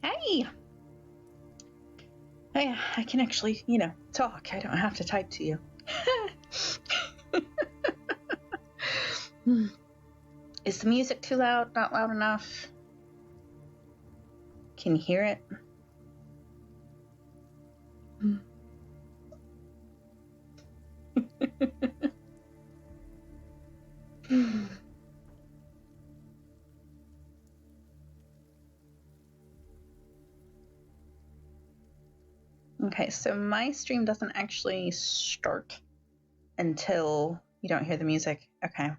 Hey! I can actually, talk. I don't have to type to you. Is the music too loud? Not loud enough? Can you hear it? Okay, so my stream doesn't actually start until you don't hear the music. Okay.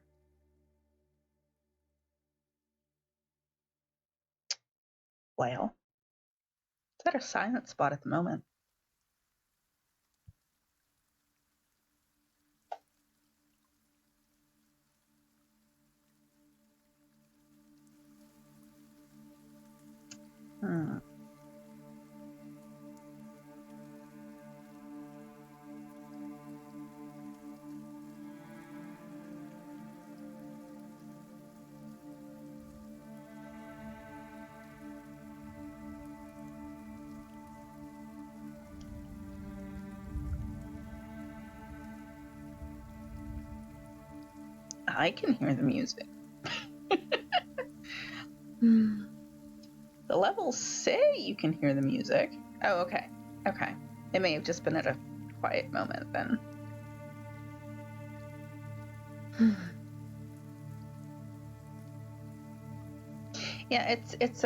Well, it's at a silent spot at the moment. I can hear the music. The levels say you can hear the music. Oh, okay. Okay. It may have just been at a quiet moment then. Yeah, it's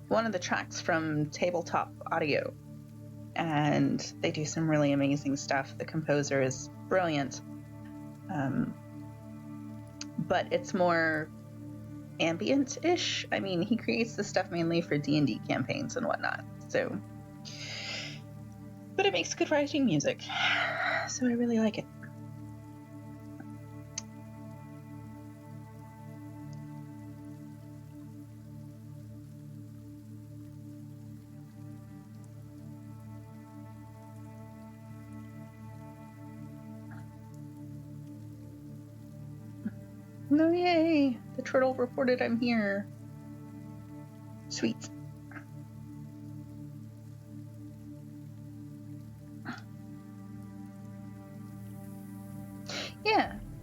one of the tracks from Tabletop Audio, and they do some really amazing stuff. The composer is brilliant, but it's more ambient-ish. I mean, he creates the stuff mainly for D&D campaigns and whatnot, so... But it makes good writing music, so I really like it. No, yay! The turtle reported I'm here. Sweet.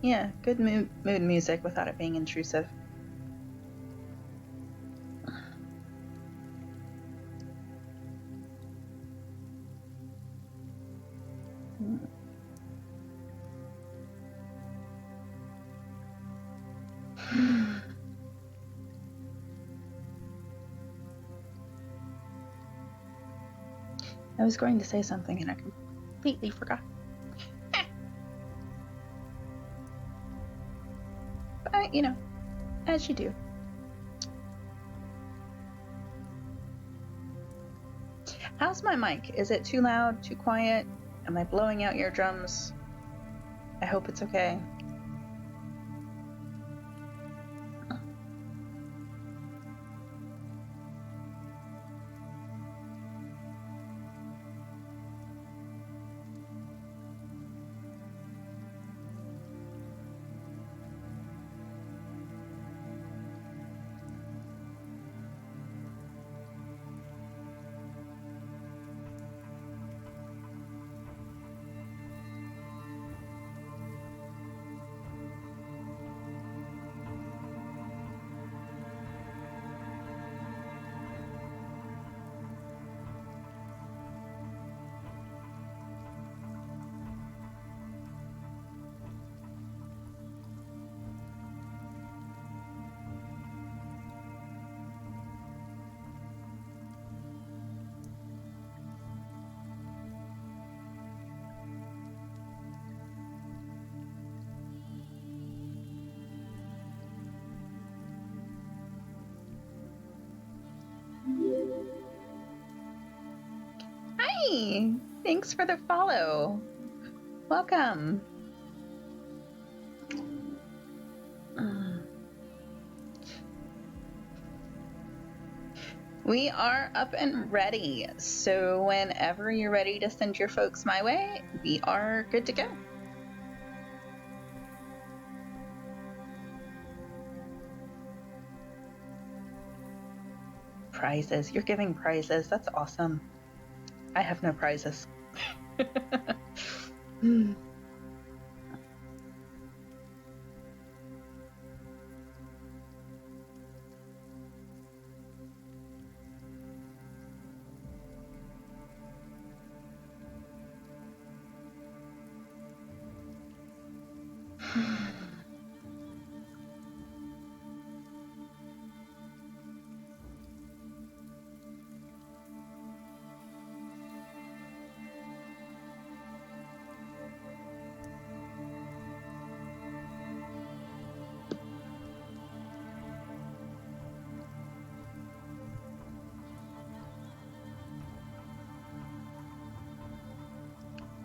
Yeah, good mood music without it being intrusive. I was going to say something and I completely forgot. But, as you do. How's my mic? Is it too loud, too quiet? Am I blowing out eardrums? I hope it's okay. Hi! Thanks for the follow. Welcome. We are up and ready, so whenever you're ready to send your folks my way, we are good to go. prizes. You're giving prizes. That's awesome. I have no prizes.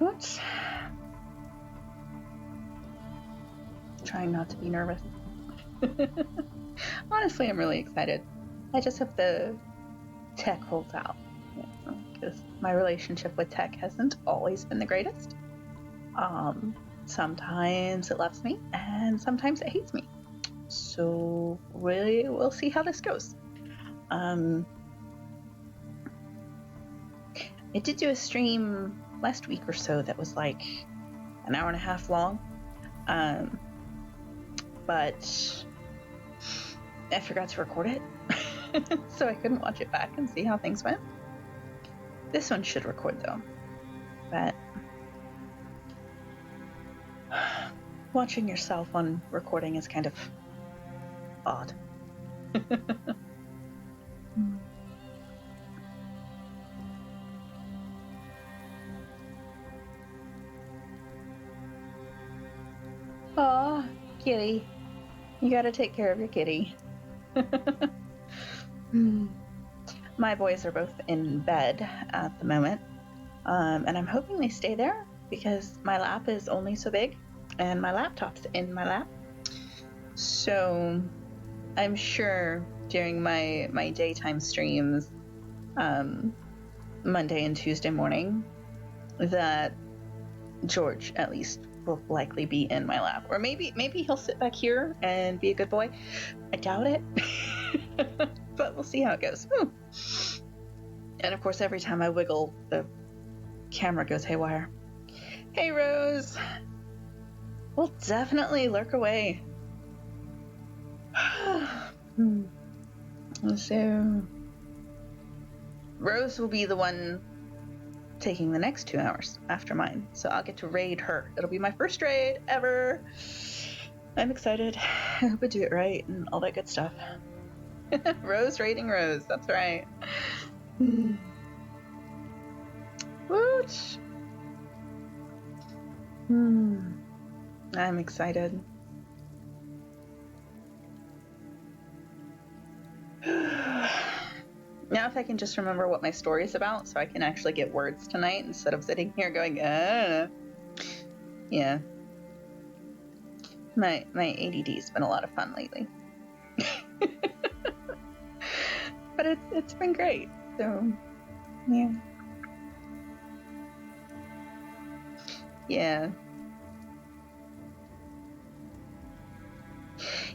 Oops. Trying not to be nervous. Honestly, I'm really excited. I just hope the tech holds out, because my relationship with tech hasn't always been the greatest. Sometimes it loves me and sometimes it hates me. So we'll see how this goes. I did do a stream last week or so that was like an hour and a half long. But I forgot to record it. So I couldn't watch it back and see how things went. This one should record though. But watching yourself on recording is kind of odd. Aw, kitty. You gotta take care of your kitty. My boys are both in bed at the moment, and I'm hoping they stay there because my lap is only so big and my laptop's in my lap. So I'm sure during my daytime streams, Monday and Tuesday morning, that George at least will likely be in my lap, or maybe he'll sit back here and be a good boy. I doubt it. But we'll see how it goes. And of course, every time I wiggle, the camera goes haywire. Hey, Rose. We'll definitely lurk away. So Rose will be the one taking the next 2 hours after mine, so I'll get to raid her. It'll be my first raid ever. I'm excited. I hope I do it right and all that good stuff. Rose raiding Rose, that's right. Woot! I'm excited. Now if I can just remember what my story is about so I can actually get words tonight instead of sitting here going, Yeah. My ADD's been a lot of fun lately. But it's been great. So, yeah. Yeah.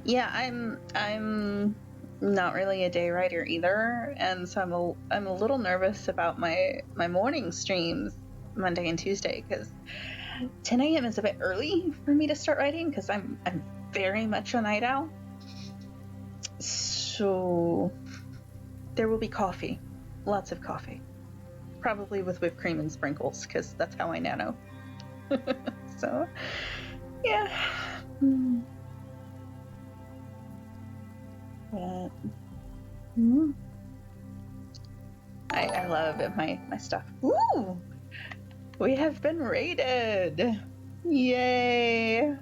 Yeah, I'm not really a day writer either, and so I'm a little nervous about my morning streams Monday and Tuesday, because 10 a.m. is a bit early for me to start writing because I'm very much a night owl. So there will be coffee, lots of coffee, probably with whipped cream and sprinkles, because that's how I nano. So yeah. But I love my stuff. Ooh, we have been raided. Yay.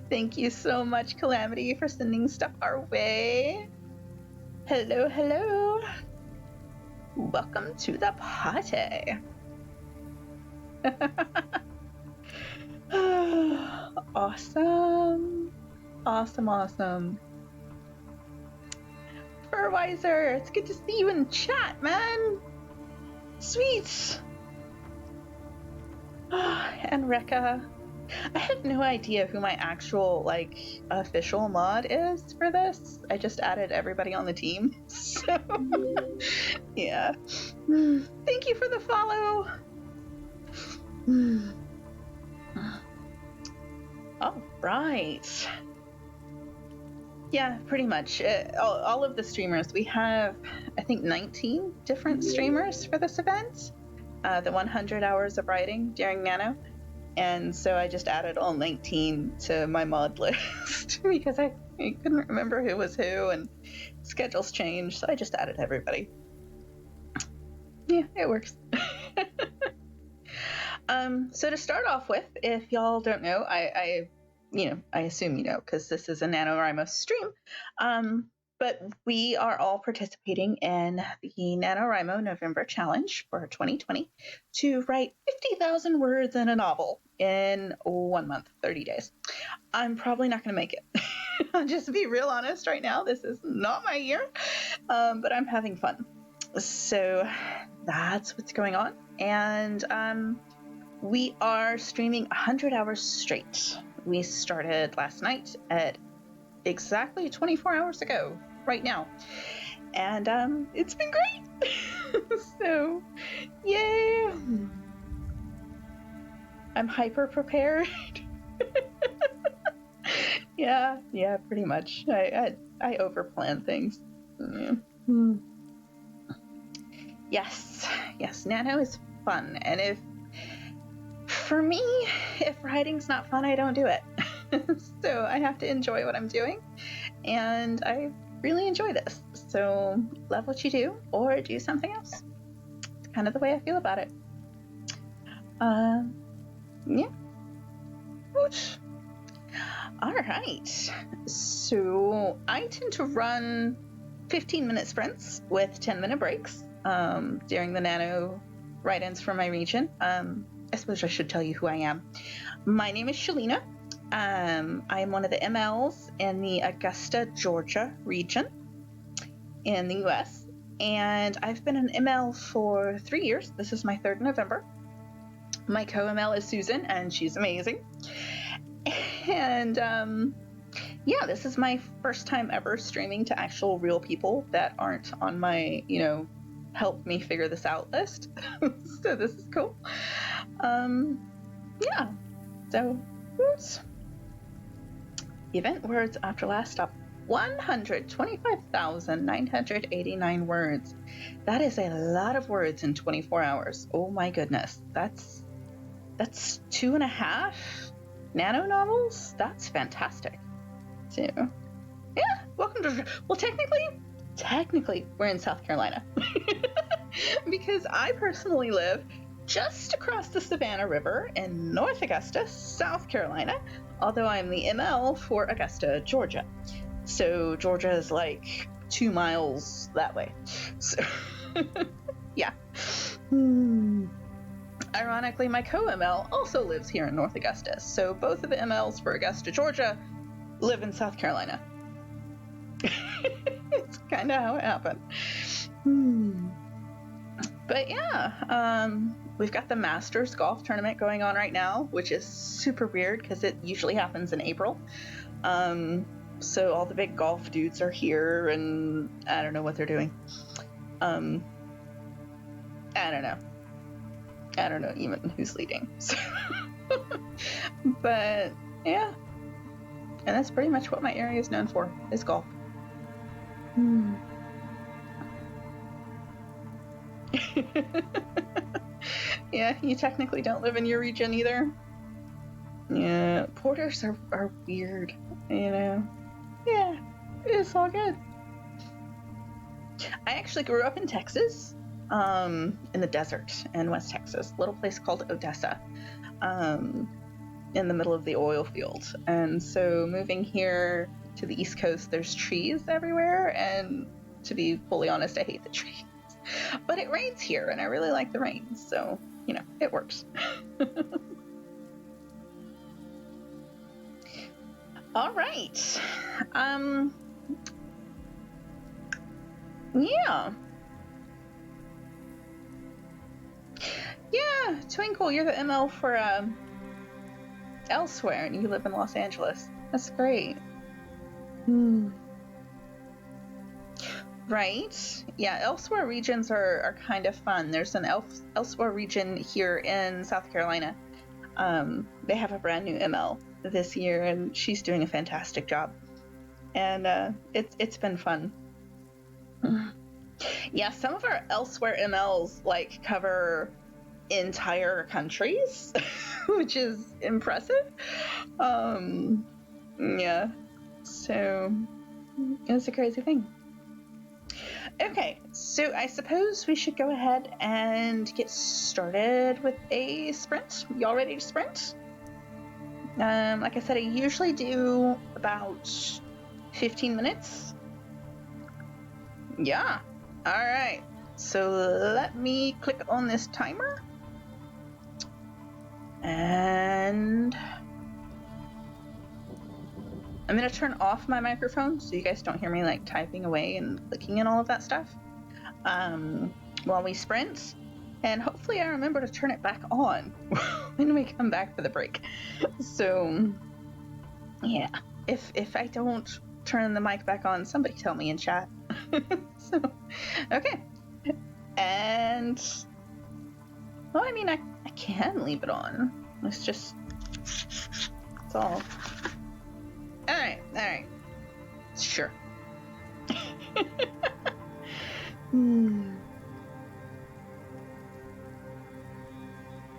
Thank you so much, Calamity, for sending stuff our way. Hello, hello. Welcome to the party. Awesome. Awesome. Furwiser, it's good to see you in chat, man. Sweet. And Rekka. I have no idea who my actual, like, official mod is for this. I just added everybody on the team. So, yeah. Thank you for the follow. All right. Yeah, pretty much. All of the streamers. We have, I think, 19 different streamers for this event. The 100 hours of writing during NaNo. And so I just added all 19 to my mod list because I couldn't remember who was who, and schedules changed, so I just added everybody. Yeah, it works. So to start off with, if y'all don't know, I assume you know because this is a NaNoWriMo stream. But we are all participating in the NaNoWriMo November Challenge for 2020 to write 50,000 words in a novel in 1 month, 30 days. I'm probably not going to make it. I'll just be real honest right now. This is not my year, but I'm having fun. So that's what's going on. And we are streaming 100 hours straight. We started last night at exactly 24 hours ago, right now. And it's been great. So, yay. I'm hyper prepared. Yeah, pretty much. I overplan things. Yeah. Yes, NaNo is fun. And for me, if writing's not fun, I don't do it. So I have to enjoy what I'm doing, and I really enjoy this. So love what you do, or do something else. It's kind of the way I feel about it. Yeah. Ooch. All right. So I tend to run 15-minute sprints with 10-minute breaks during the NaNo write-ins for my region. I suppose I should tell you who I am. My name is Shalina. I am one of the MLs in the Augusta, Georgia region in the US. And I've been an ML for 3 years. This is my 3rd November. My co-ML is Susan, and she's amazing. And yeah, this is my first time ever streaming to actual real people that aren't on my, help me figure this out list. So this is cool. Yeah. So, oops. Event words after last stop. 125,989 words. That is a lot of words in 24 hours. Oh my goodness. That's 2.5 NaNo novels? That's fantastic. So, yeah, welcome to... Well, technically, we're in South Carolina. Because I personally live just across the Savannah River in North Augusta, South Carolina, although I'm the ML for Augusta, Georgia. So Georgia is like 2 miles that way. So, yeah. Ironically, my co-ML also lives here in North Augusta, so both of the MLs for Augusta, Georgia live in South Carolina. It's kind of how it happened. But yeah, we've got the Masters golf tournament going on right now, which is super weird because it usually happens in April. So all the big golf dudes are here, and I don't know what they're doing. I don't know even who's leading. So but yeah, and that's pretty much what my area is known for, is golf. Yeah, you technically don't live in your region either. Yeah, porters are weird, Yeah, it's all good. I actually grew up in Texas, in the desert in West Texas, a little place called Odessa, in the middle of the oil field. And so moving here to the East Coast, there's trees everywhere, and to be fully honest, I hate the trees. But it rains here, and I really like the rain, so, it works. All right. Yeah. Yeah, Twinkle, you're the ML for elsewhere and you live in Los Angeles. That's great. Right. Yeah, elsewhere regions are kind of fun. There's an elsewhere region here in South Carolina. They have a brand new ML this year, and she's doing a fantastic job. And it's been fun. Yeah, some of our elsewhere MLs like cover entire countries, which is impressive. Yeah. So it's a crazy thing. Okay, so I suppose we should go ahead and get started with a sprint. Y'all ready to sprint? Like I said, I usually do about 15 minutes. Yeah. All right. So let me click on this timer. And I'm going to turn off my microphone so you guys don't hear me like typing away and clicking and all of that stuff while we sprint. And hopefully I remember to turn it back on when we come back for the break. So yeah, if I don't turn the mic back on, somebody tell me in chat. So, okay. And, well, I mean, I can leave it on. It's just, it's all. All right. Sure.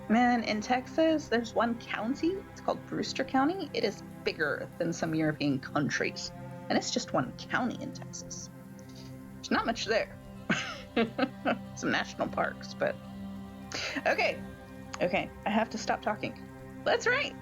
Man, in Texas, there's one county. It's called Brewster County. It is bigger than some European countries. And it's just one county in Texas. There's not much there. Some national parks, but... Okay. I have to stop talking. That's right.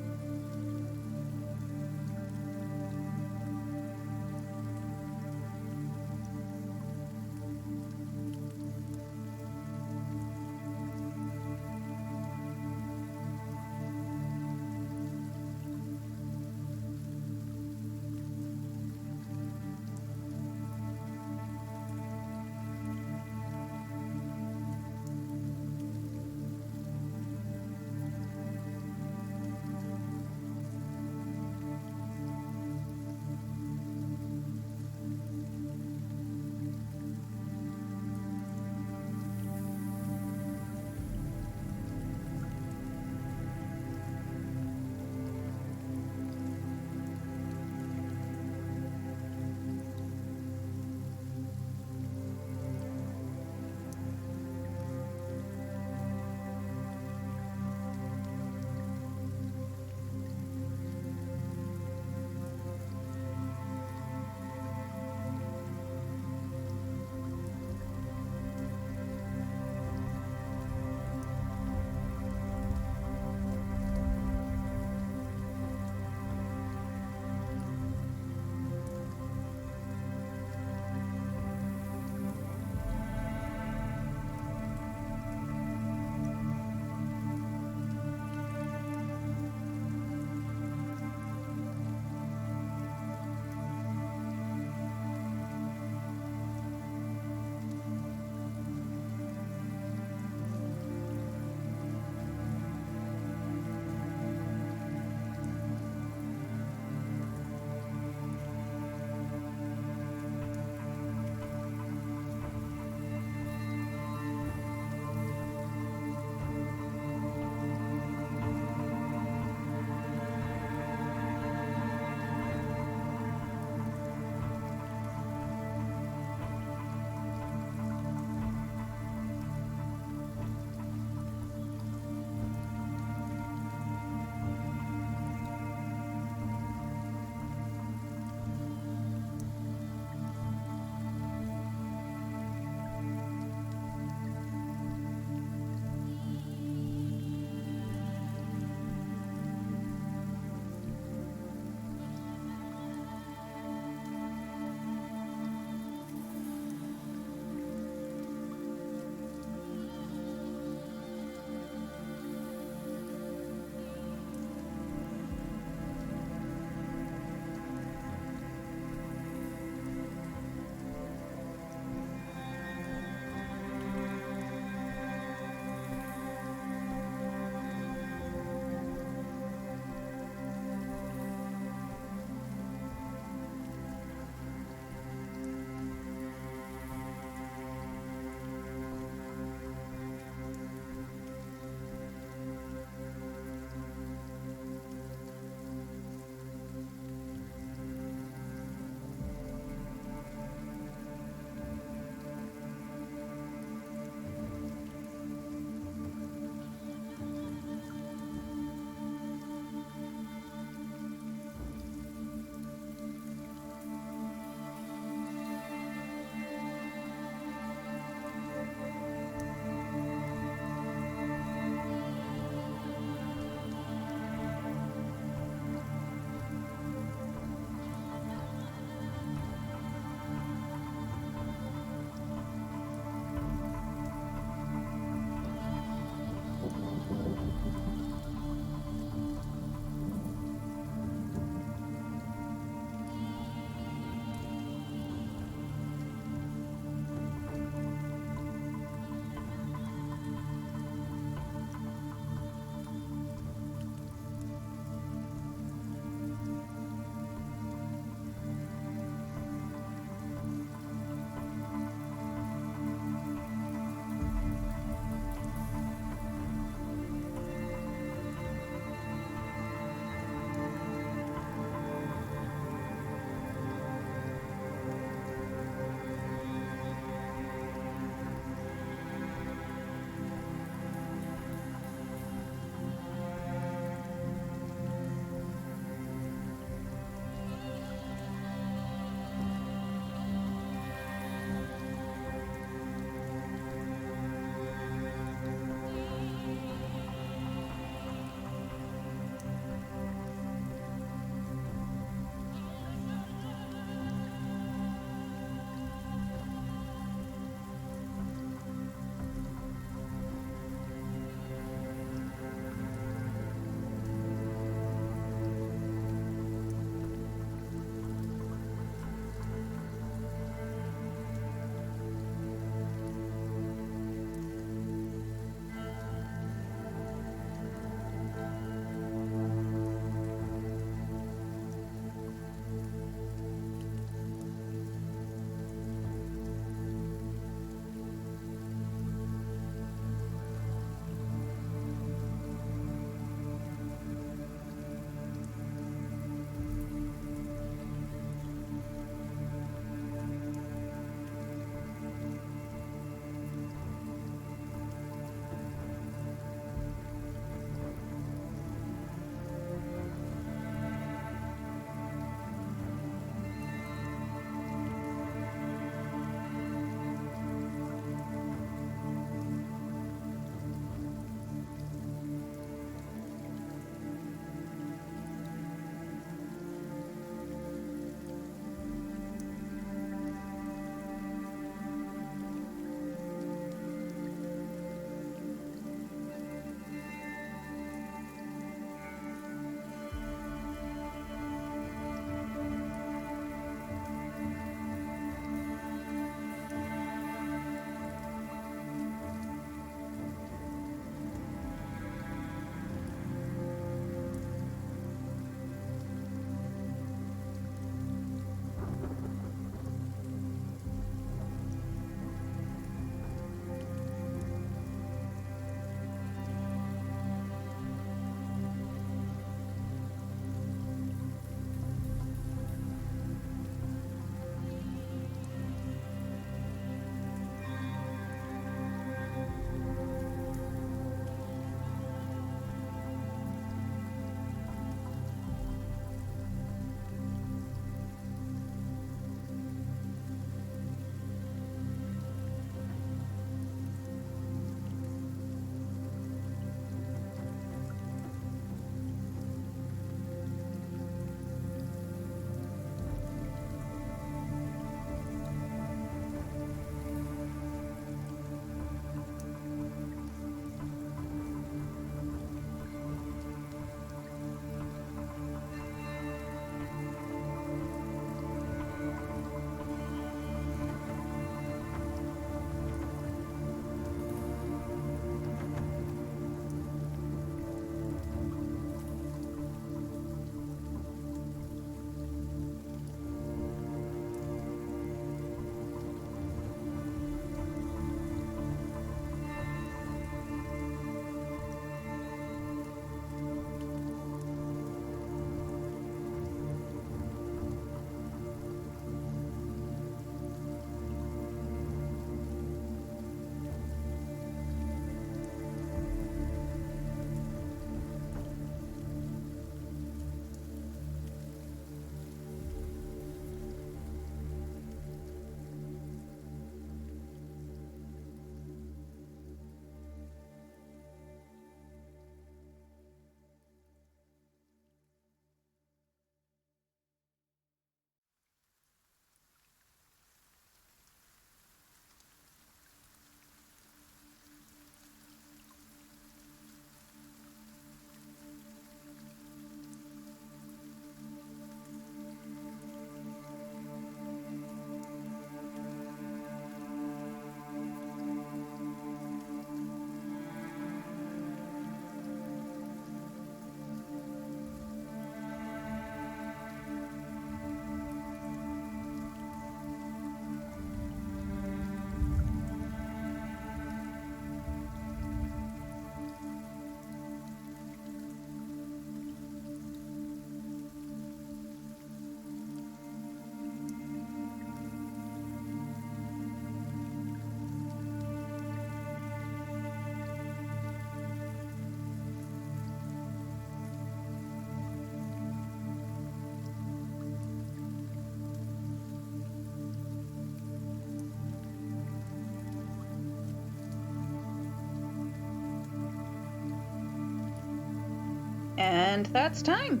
And that's time.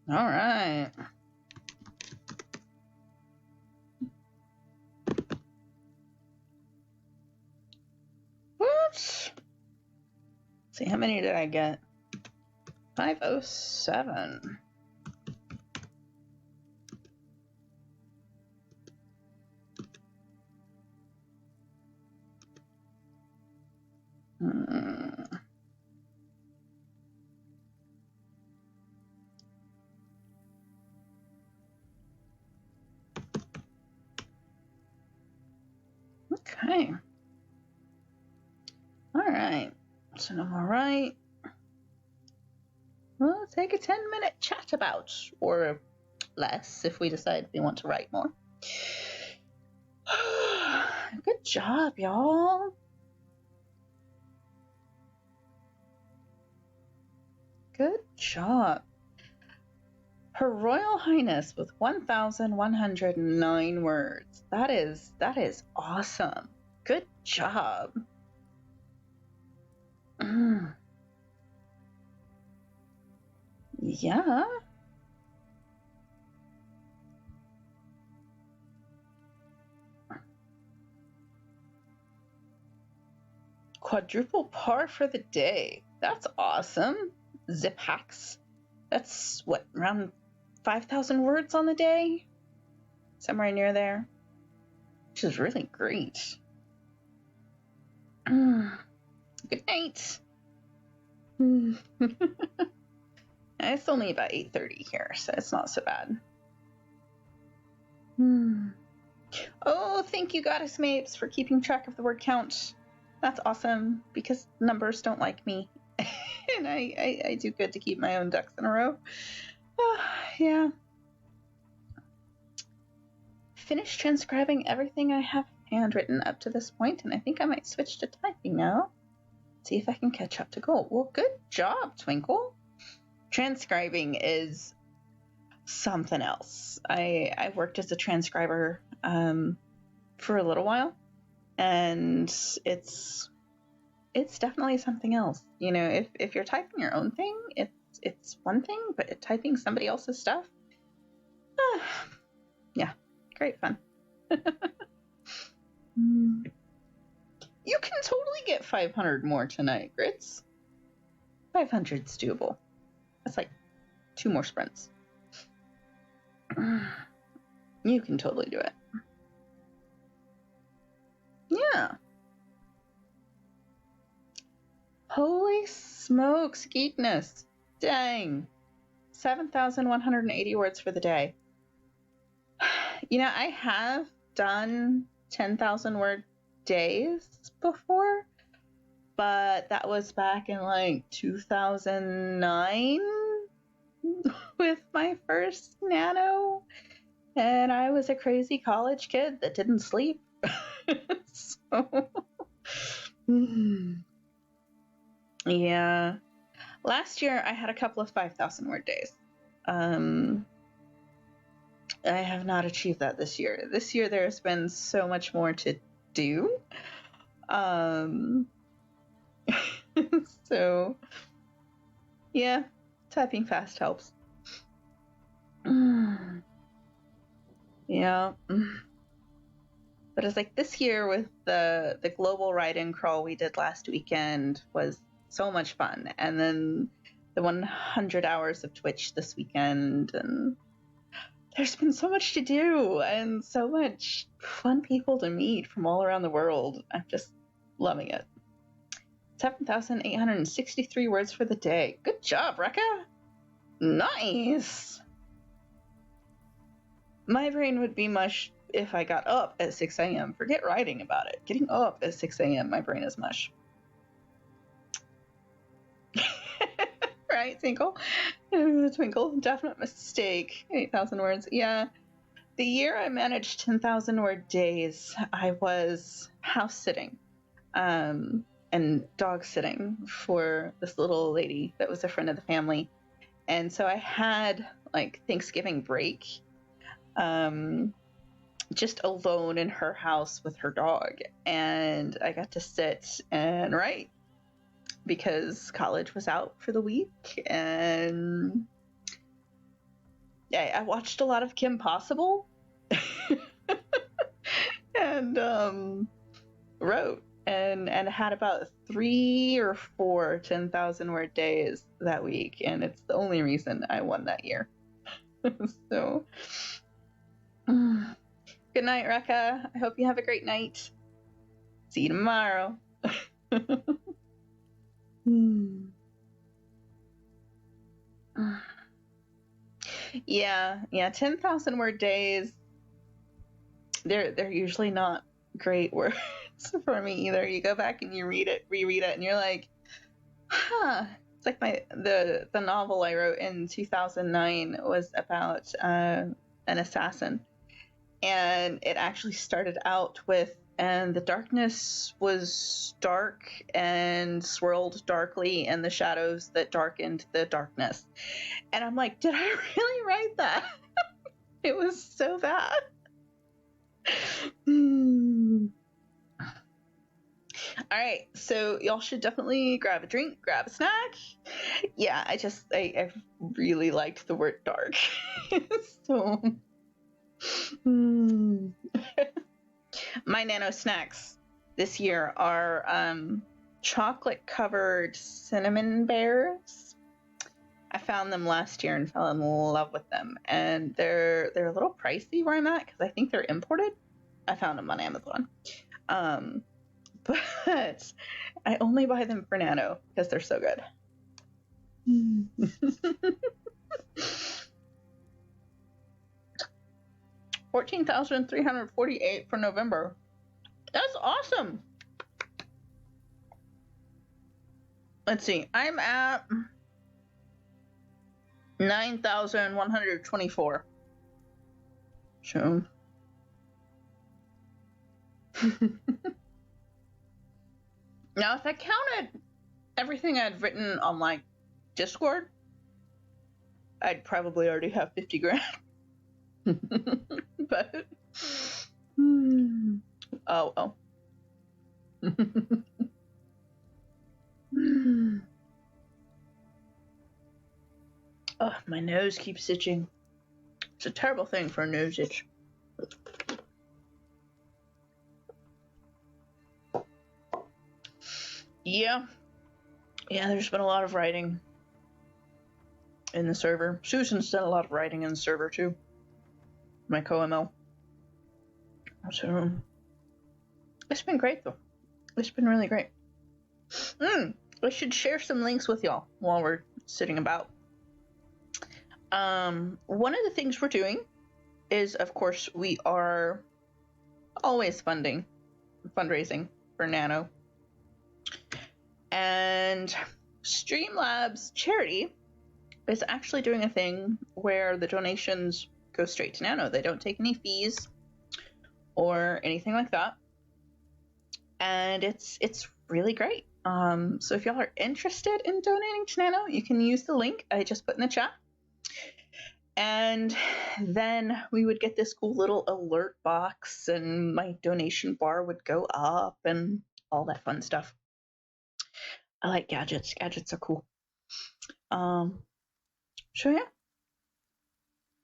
All right. Whoops. See, how many did I get? 507. Okay. All right. So no more right. We'll take a 10-minute chat about, or less if we decide we want to write more. Good job, y'all. Good job. Her Royal Highness with 1,109 words. That is awesome. Good job. Yeah. Quadruple par for the day. That's awesome. Zip hacks. That's what, around 5,000 words on the day? Somewhere near there. Which is really great. Good night. It's only about 8:30 here, so it's not so bad. Oh, thank you, Goddess Mapes, for keeping track of the word count. That's awesome, because numbers don't like me. And I do good to keep my own ducks in a row. Yeah. Finished transcribing everything I have handwritten up to this point, and I think I might switch to typing now. See if I can catch up to goal. Well, good job, Twinkle. Transcribing is something else. I worked as a transcriber for a little while, and it's definitely something else. You know, if you're typing your own thing, it's one thing, but typing somebody else's stuff, yeah, great fun. You can totally get 500 more tonight, Grits. 500's doable. That's like 2 more sprints. You can totally do it. Yeah. Holy smokes, geekness. Dang. 7,180 words for the day. You know, I have done 10,000 word days before, but that was back in like 2009 with my first NaNo, and I was a crazy college kid that didn't sleep. So, yeah. Last year I had a couple of 5,000 word days. I have not achieved that this year. This year there's been so much more to do. So, yeah, typing fast helps. Yeah. But it's like this year with the global ride-in crawl we did last weekend was so much fun. And then the 100 hours of Twitch this weekend, and there's been so much to do and so much fun people to meet from all around the world. I'm just loving it. 7,863 words for the day. Good job, Rekka. Nice. My brain would be mush if I got up at 6 a.m. Forget writing about it. Getting up at 6 a.m., my brain is mush. Right, Twinkle? Twinkle, definite mistake. 8,000 words. Yeah. The year I managed 10,000 word days, I was house sitting and dog sitting for this little lady that was a friend of the family. And so I had like Thanksgiving break. just alone in her house with her dog, and I got to sit and write because college was out for the week, and I watched a lot of Kim Possible and wrote and had about 3 or 4 10,000 word days that week, and it's the only reason I won that year. So good night, Rekka. I hope you have a great night. See you tomorrow. Yeah, 10,000 word days. They're usually not great words for me either. You go back and you reread it, and you're like, huh. It's like the novel I wrote in 2009 was about an assassin, and it actually started out with, and the darkness was dark and swirled darkly in the shadows that darkened the darkness. And I'm like, did I really write that? It was so bad. All right, so y'all should definitely grab a drink, grab a snack. Yeah, I really liked the word dark. So my nano snacks this year are chocolate covered cinnamon bears. I found them last year and fell in love with them, and they're a little pricey where I'm at because I think they're imported. I found them on Amazon, but I only buy them for Nano because they're so good. 14,348 for November. That's awesome. Let's see. I'm at 9,124. So now, if I counted everything I'd written on like Discord, I'd probably already have 50 grand. But oh well. Oh, my nose keeps itching. It's a terrible thing for a nose itch. Yeah, there's been a lot of writing in the server. Susan's done a lot of writing in the server too. My co-ML. So it's been great though. It's been really great. I should share some links with y'all while we're sitting about. One of the things we're doing is, of course, we are always fundraising for Nano. And Streamlabs Charity is actually doing a thing where the donations go straight to Nano. They don't take any fees or anything like that. And it's really great. So if y'all are interested in donating to Nano, you can use the link I just put in the chat. And then we would get this cool little alert box, and my donation bar would go up and all that fun stuff. I like gadgets. Gadgets are cool. So yeah.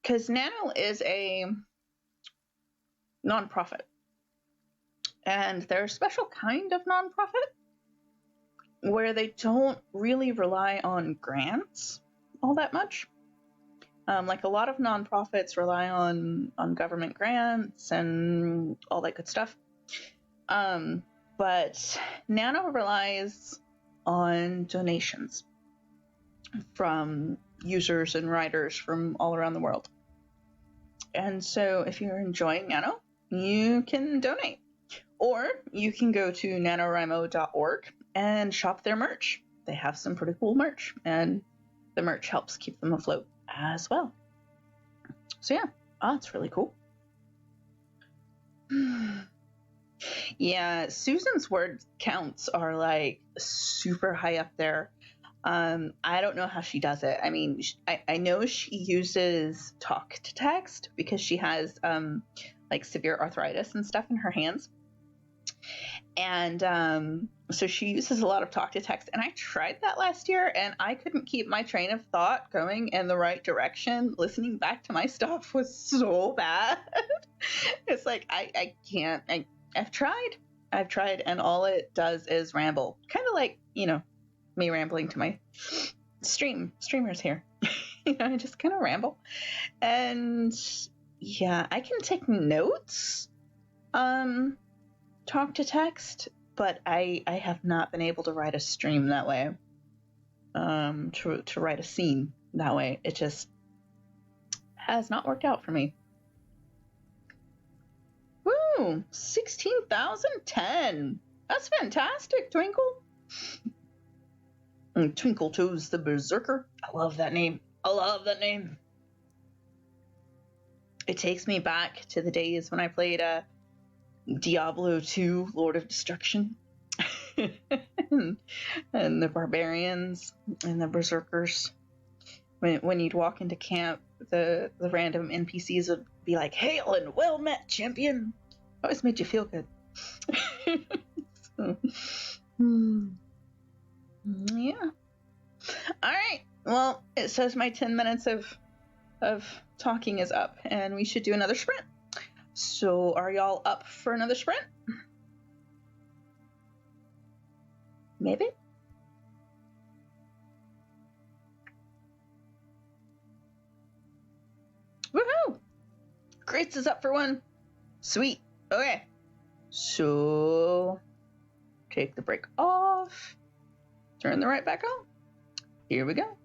Because Nano is a nonprofit. And they're a special kind of nonprofit where they don't really rely on grants all that much. Like a lot of nonprofits rely on government grants and all that good stuff. But Nano relies on donations from users and writers from all around the world. And so if you're enjoying Nano, you can donate. Or you can go to nanorimo.org and shop their merch. They have some pretty cool merch, and the merch helps keep them afloat as well. So yeah, it's really cool. Yeah, Susan's word counts are like super high up there. I don't know how she does it. I mean, I know she uses talk to text because she has like severe arthritis and stuff in her hands. And so she uses a lot of talk to text. And I tried that last year, and I couldn't keep my train of thought going in the right direction. Listening back to my stuff was so bad. It's like I can't. I've tried, and all it does is ramble. Kind of like, me rambling to my streamers here. I just kind of ramble. And yeah, I can take notes. Talk to text, but I have not been able to write a stream that way. To write a scene that way. It just has not worked out for me. Woo! 16,010. That's fantastic, Twinkle. Twinkle Toes the Berserker. I love that name. It takes me back to the days when I played Diablo 2, Lord of Destruction. and the barbarians and the berserkers. When you'd walk into camp, the random NPCs would be like, "Hail and well met, champion." Always made you feel good. Yeah. All right. Well, it says my 10 minutes of talking is up, and we should do another sprint. So, are y'all up for another sprint? Maybe? Woohoo! Grace is up for one. Sweet. Okay. So, take the brake off. Turn the right back on. Here we go.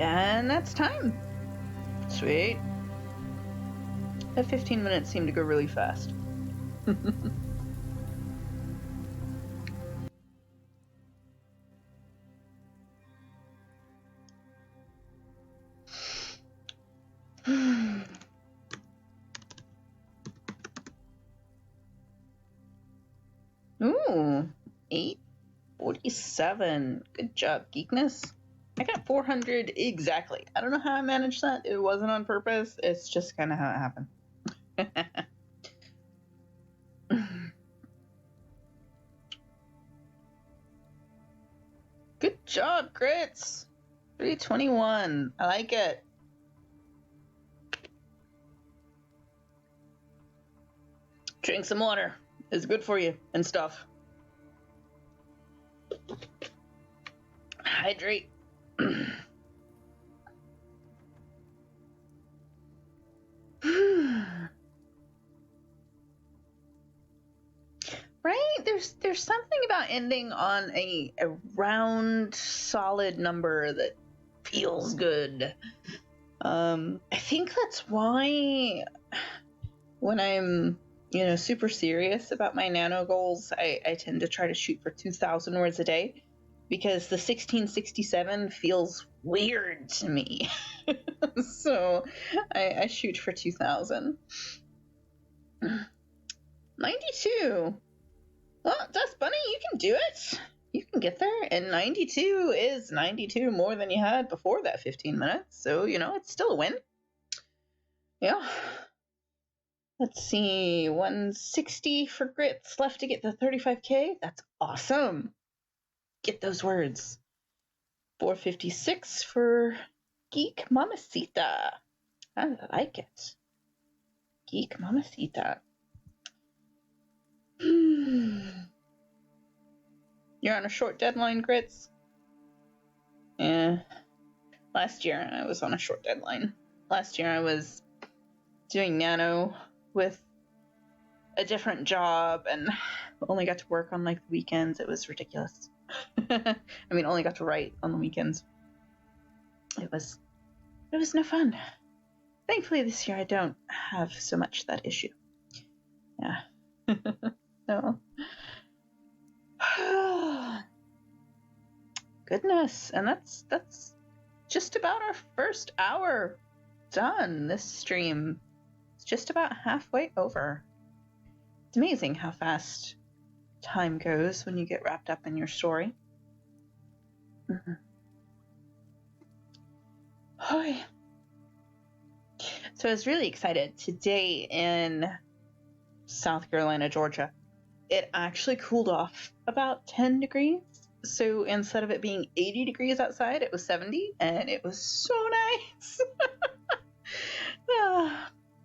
And that's time. Sweet. That 15 minutes seemed to go really fast. Ooh, 847. Good job, Geekness. I got 400 exactly. I don't know how I managed that. It wasn't on purpose. It's just kind of how it happened. Good job, Grits. 321. I like it. Drink some water. It's good for you and stuff. Hydrate. Right? There's something about ending on a round, solid number that feels good. I think that's why when I'm, super serious about my nano goals, I tend to try to shoot for 2,000 words a day, because the 1667 feels weird to me. So I shoot for 2,000. 92. Well, Dust Bunny, you can do it. You can get there, and 92 is 92 more than you had before that 15 minutes, so, it's still a win. Yeah. Let's see, 160 for Grits left to get the 35K. That's awesome. Get those words. 456 for Geek Mamacita. I like it. Geek Mamacita. You're on a short deadline, Grits? Yeah. Last year I was on a short deadline. Last year I was doing NaNo with a different job and only got to work on like the weekends. It was ridiculous. I mean, only got to write on the weekends. It was no fun. Thankfully this year I don't have so much that issue. Yeah. No. Goodness, and that's just about our first hour done. This stream is just about halfway over. It's amazing how fast time goes when you get wrapped up in your story. Mm-hmm. Hi. So I was really excited. Today in South Carolina, Georgia, it actually cooled off about 10 degrees. So instead of it being 80 degrees outside, it was 70, and it was so nice.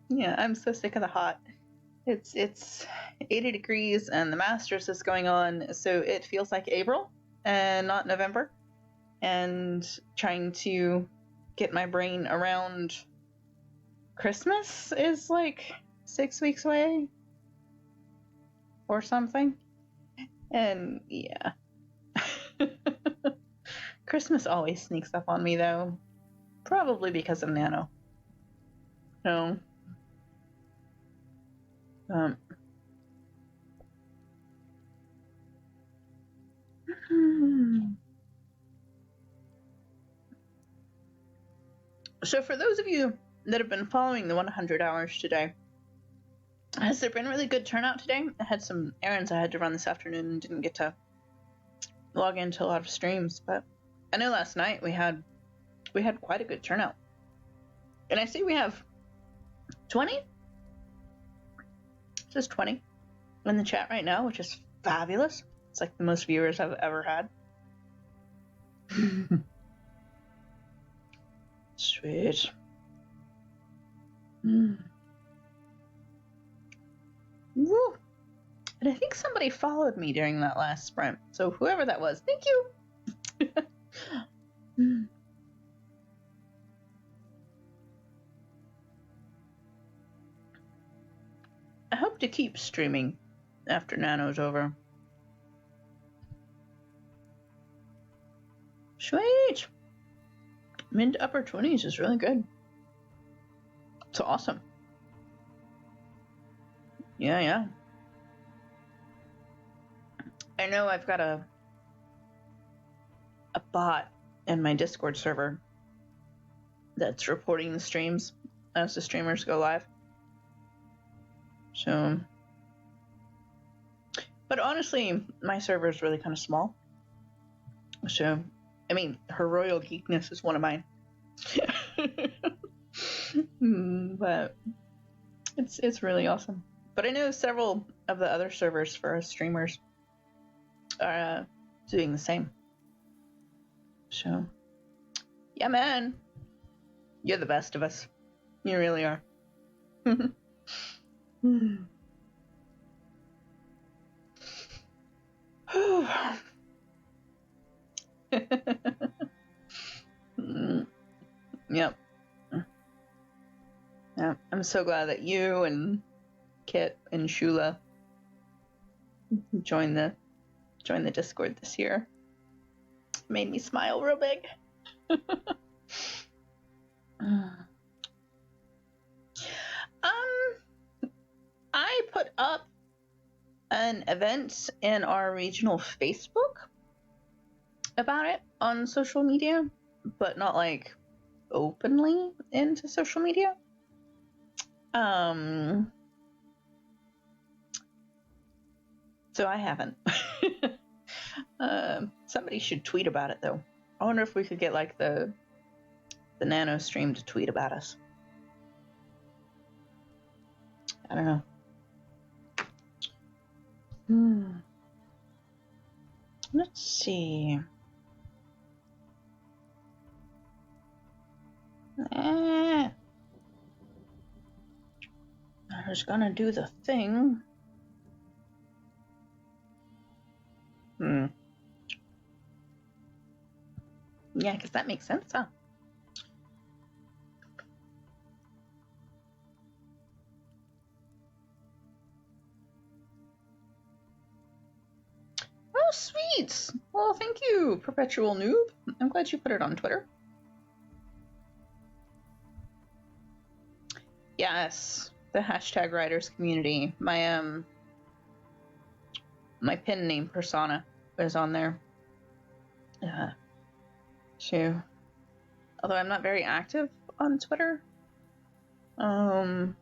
Yeah, I'm so sick of the hot. It's 80 degrees, and the Masters is going on, so it feels like April and not November. And trying to get my brain around Christmas is like 6 weeks away or something. And yeah. Christmas always sneaks up on me, though. Probably because of NaNo. So, so for those of you that have been following the 100 hours today, has there been really good turnout today? I had some errands I had to run this afternoon and didn't get to log into a lot of streams, but I know last night we had quite a good turnout. And I see we have 20? It says 20 in the chat right now, which is fabulous. It's like the most viewers I've ever had. Sweet. Woo. And I think somebody followed me during that last sprint. So whoever that was, thank you. I hope to keep streaming after NaNo's over. Sweet. Mid to upper 20s is really good. It's awesome. Yeah. I know I've got a bot in my Discord server that's reporting the streams as the streamers go live. So, but honestly, my server is really kind of small. So, I mean, her royal geekness is one of mine. But it's really awesome. But I know several of the other servers for us streamers are doing the same. So, yeah, man, you're the best of us. You really are. Yep. Yeah, I'm so glad that you and Kit and Shula joined the Discord this year. Made me smile real big. I put up an event in our regional Facebook about it on social media, but not like openly into social media. So I haven't. Somebody should tweet about it though. I wonder if we could get like the NaNo stream to tweet about us. I don't know. Let's see. I was gonna do the thing. Yeah, because that makes sense, huh? Oh, sweet! Well, thank you, Perpetual Noob. I'm glad you put it on Twitter. Yes, the hashtag writers community. My my pin name persona is on there. Too. Although I'm not very active on Twitter. I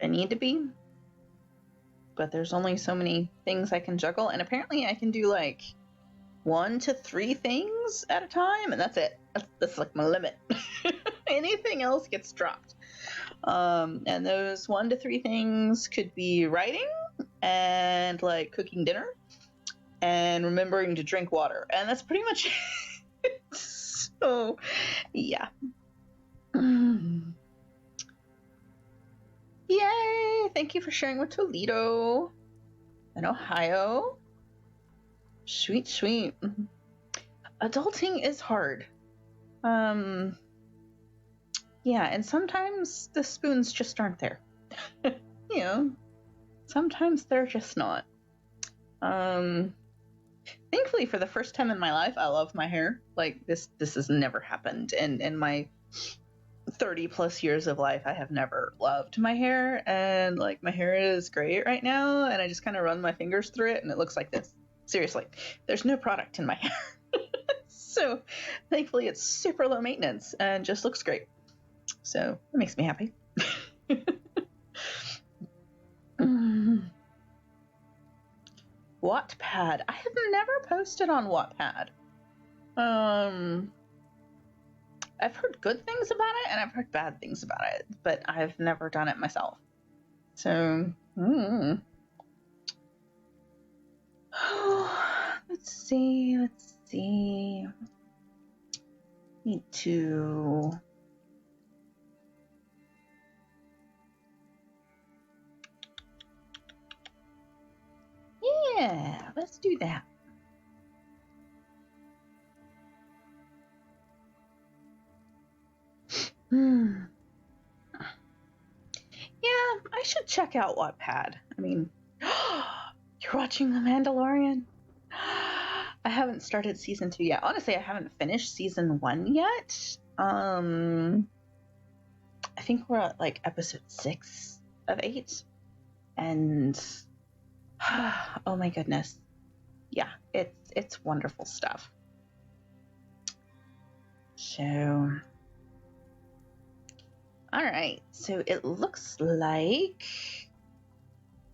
need to be. But there's only so many things I can juggle, and apparently I can do like 1 to 3 things at a time, and that's it. That's like my limit. Anything else gets dropped. And those 1 to 3 things could be writing and like cooking dinner and remembering to drink water, and that's pretty much it. So yeah. Yay! Thank you for sharing with Toledo and Ohio. Sweet. Adulting is hard. Yeah, and sometimes the spoons just aren't there. You know, sometimes they're just not. Thankfully, for the first time in my life, I love my hair. Like, this has never happened in my 30 plus years of life. I have never loved my hair, and like my hair is great right now, and I just kind of run my fingers through it and it looks like this. Seriously, there's no product in my hair. So thankfully it's super low maintenance and just looks great. So it makes me happy. Wattpad. I have never posted on Wattpad. I've heard good things about it and I've heard bad things about it, but I've never done it myself. So, let's see. Need to. Yeah, let's do that. Yeah, I should check out Wattpad. I mean, you're watching The Mandalorian? I haven't started season 2 yet. Honestly, I haven't finished season 1 yet. I think we're at like episode 6 of 8. And oh my goodness. Yeah, it's wonderful stuff. So all right, so it looks like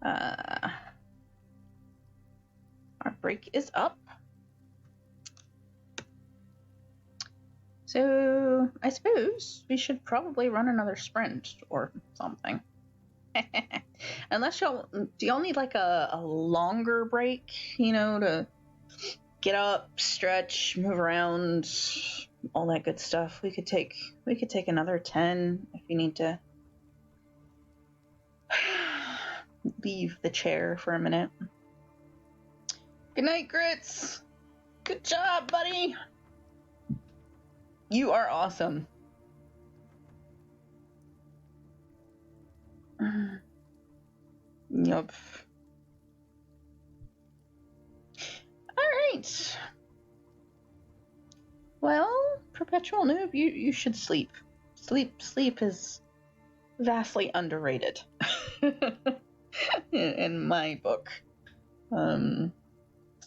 our break is up. So I suppose we should probably run another sprint or something. Unless do y'all need like a longer break, to get up, stretch, move around, all that good stuff. We could take another 10 if you need to leave the chair for a minute. Good night, Grits. Good job, buddy. You are awesome. Yup. All right. Well, Perpetual Noob, you should sleep. Sleep is vastly underrated in my book.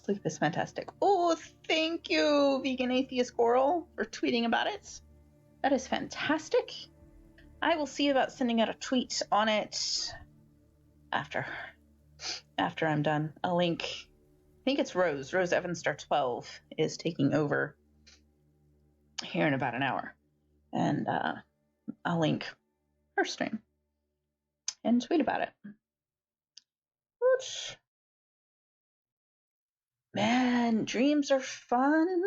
Sleep is fantastic. Oh, thank you, Vegan Atheist Coral, for tweeting about it. That is fantastic. I will see about sending out a tweet on it after I'm done. A link. I think it's Rose Evanstar 12 is taking over here in about an hour, and I'll link her stream and tweet about it. Which, man, dreams are fun.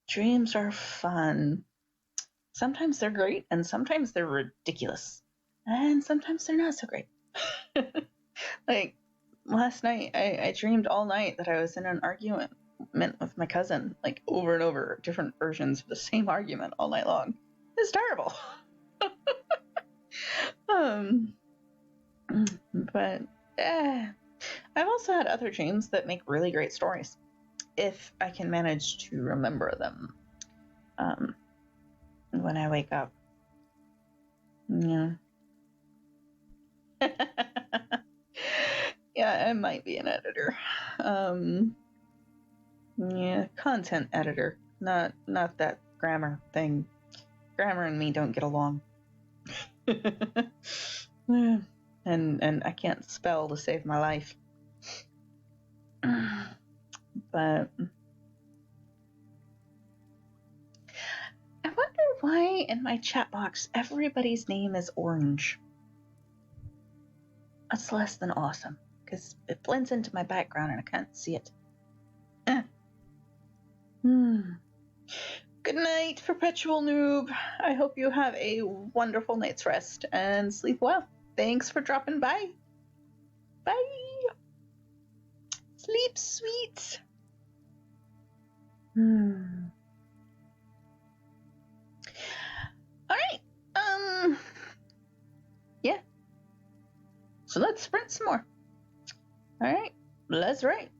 Dreams are fun. Sometimes they're great, and sometimes they're ridiculous, and sometimes they're not so great. Like last night, I dreamed all night that I was in an argument with my cousin, like over and over, different versions of the same argument all night long. It's terrible. But I've also had other dreams that make really great stories, if I can manage to remember them when I wake up. Yeah. Yeah, I might be an editor. Yeah, content editor, not that grammar thing. Grammar and me don't get along. And I can't spell to save my life. But I wonder why in my chat box everybody's name is orange. That's less than awesome, because it blends into my background and I can't see it. Good night, Perpetual Noob. I hope you have a wonderful night's rest and sleep well. Thanks for dropping by. Bye. Sleep sweet. All right. Yeah. So let's sprint some more. All right. Let's write.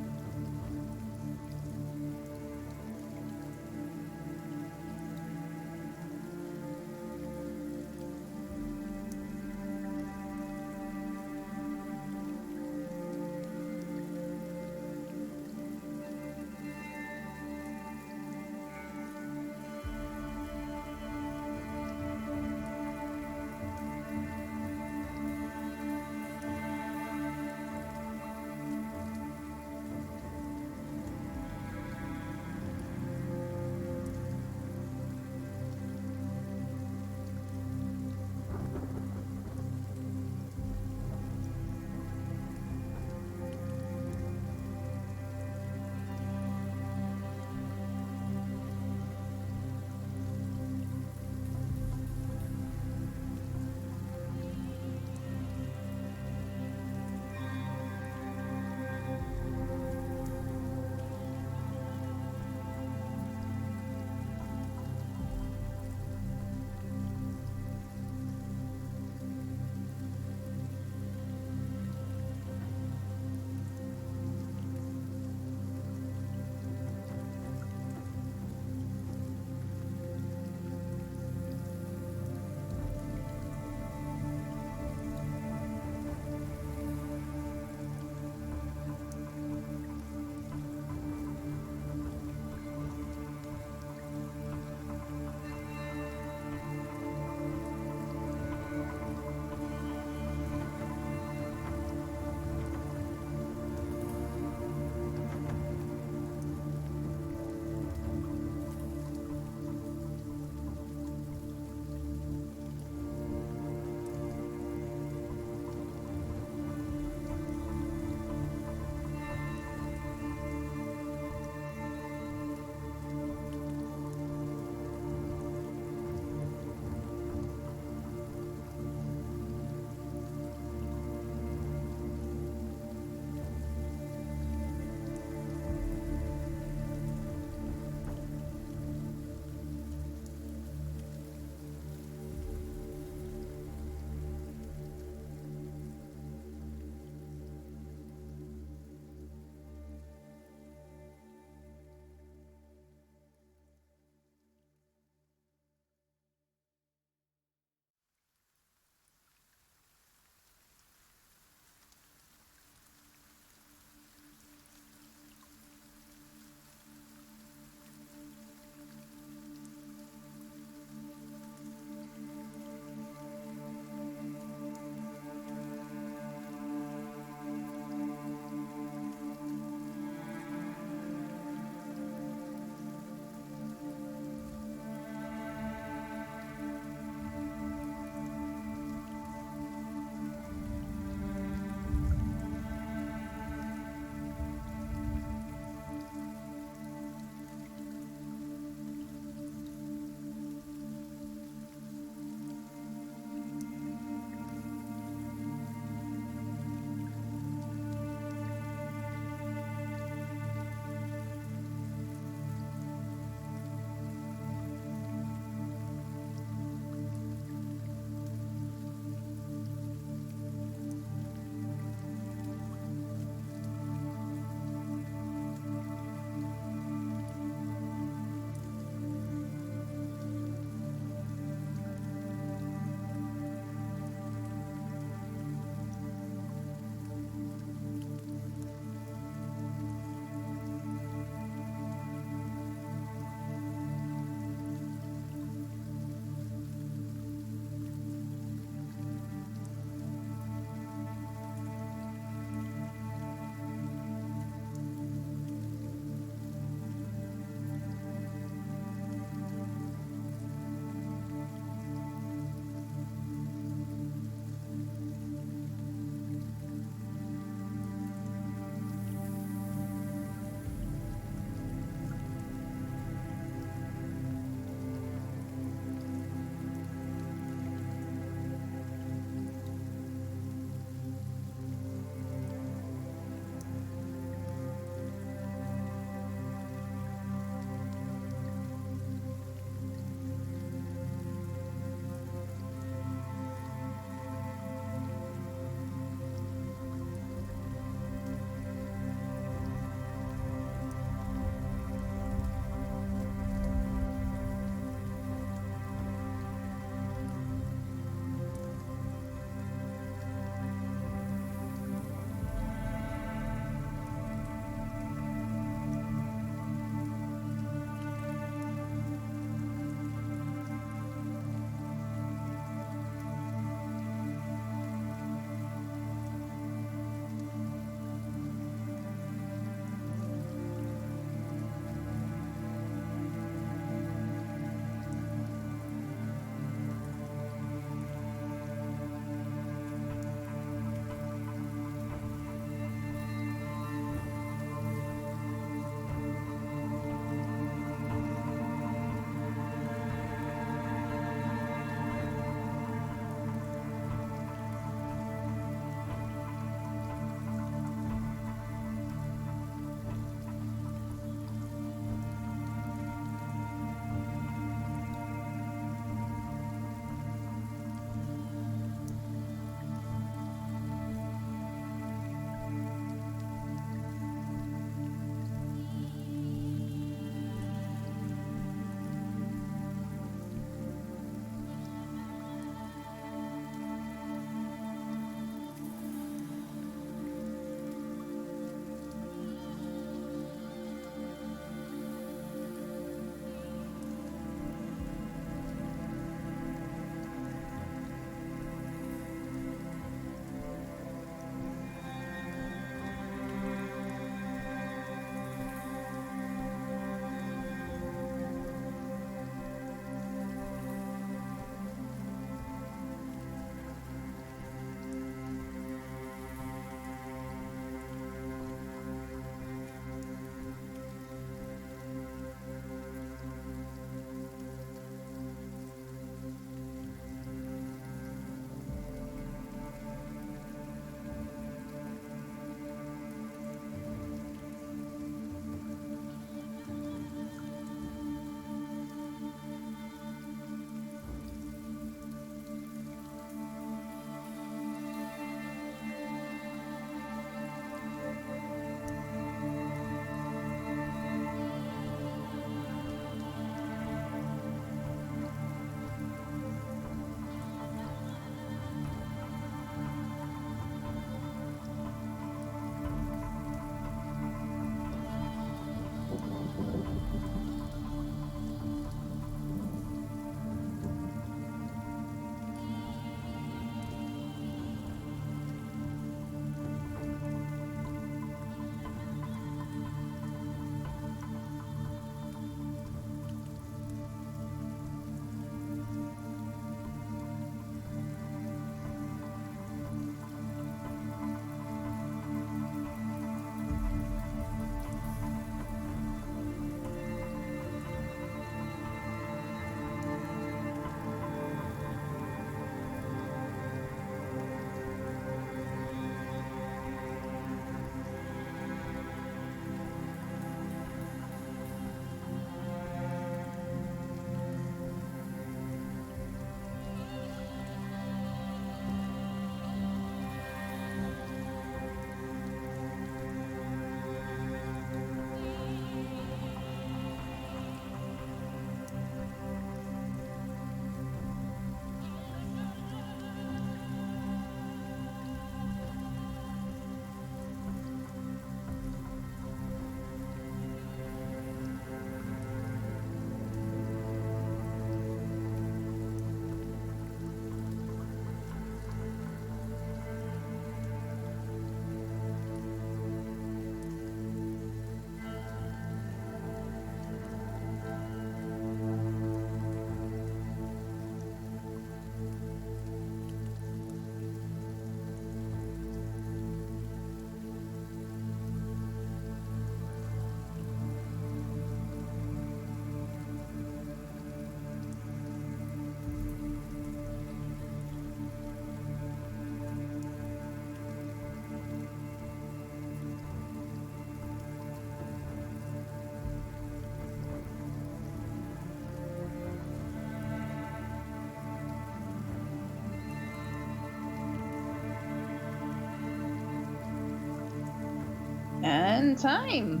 And time.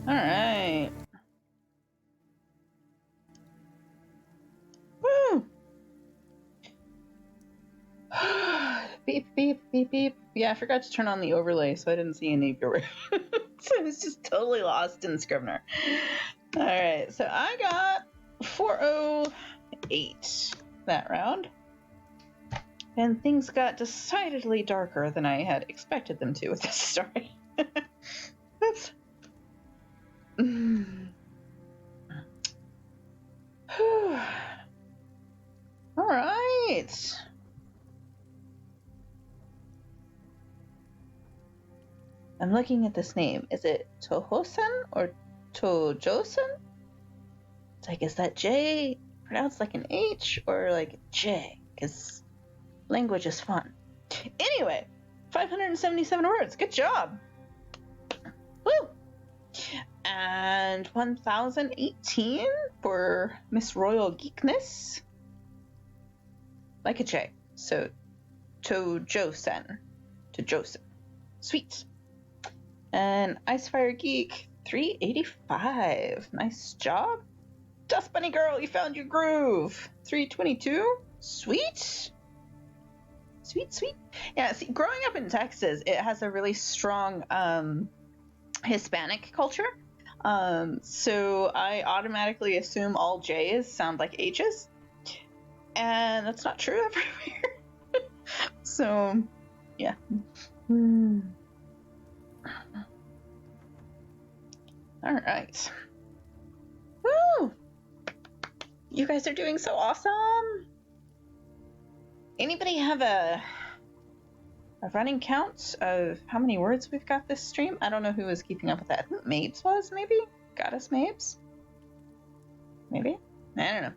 All right. Woo! Beep, beep, beep, beep. Yeah, I forgot to turn on the overlay, so I didn't see any viewer. So I was just totally lost in Scrivener. All right, so I got 408 that round. And things got decidedly darker than I had expected them to with this story. Oops. All right. I'm looking at this name. Is it Tohosen or Tojosen? It's like, is that J pronounced like an H or like J? Because language is fun. Anyway, 577 words. Good job. Woo! And 1018 for Miss Royal Geekness. Like a J. So, Tojosen. Sweet. And Icefire Geek, 385. Nice job. Dust Bunny Girl, you found your groove. 322. Sweet. Sweet. Yeah, see, growing up in Texas, it has a really strong Hispanic culture. So I automatically assume all J's sound like H's. And that's not true everywhere. So, yeah. All right. Woo! You guys are doing so awesome. Anybody have a running count of how many words we've got this stream? I don't know who was keeping up with that. I think Mabes was, maybe? Goddess Mabes? Maybe? I don't know.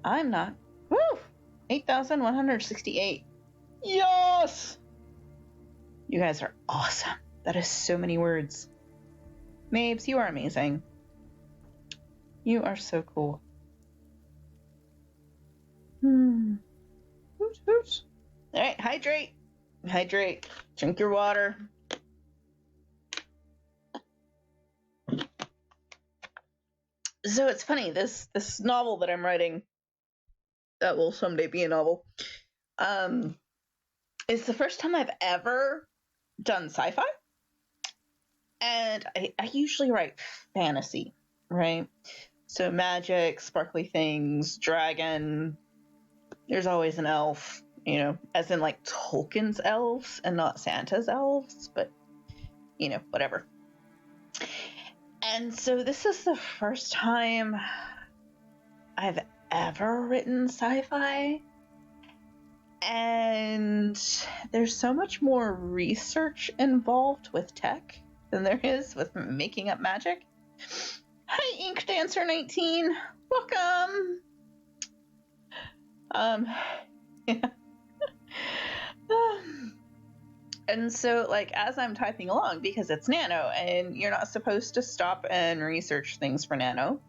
I'm not. Woo! 8,168. Yes! You guys are awesome. That is so many words. Mabes, you are amazing. You are so cool. Hoot, hoot. All right, hydrate. Drink your water. So it's funny, this novel that I'm writing, that will someday be a novel, is the first time I've ever done sci-fi. And I usually write fantasy, right? So magic, sparkly things, dragon. There's always an elf, you know, as in like Tolkien's elves and not Santa's elves, but, you know, whatever. And so this is the first time I've ever written sci-fi. And there's so much more research involved with tech than there is with making up magic. Hi, Ink Dancer 19. Welcome. Yeah. And so, like, as I'm typing along, because it's Nano, and you're not supposed to stop and research things for Nano,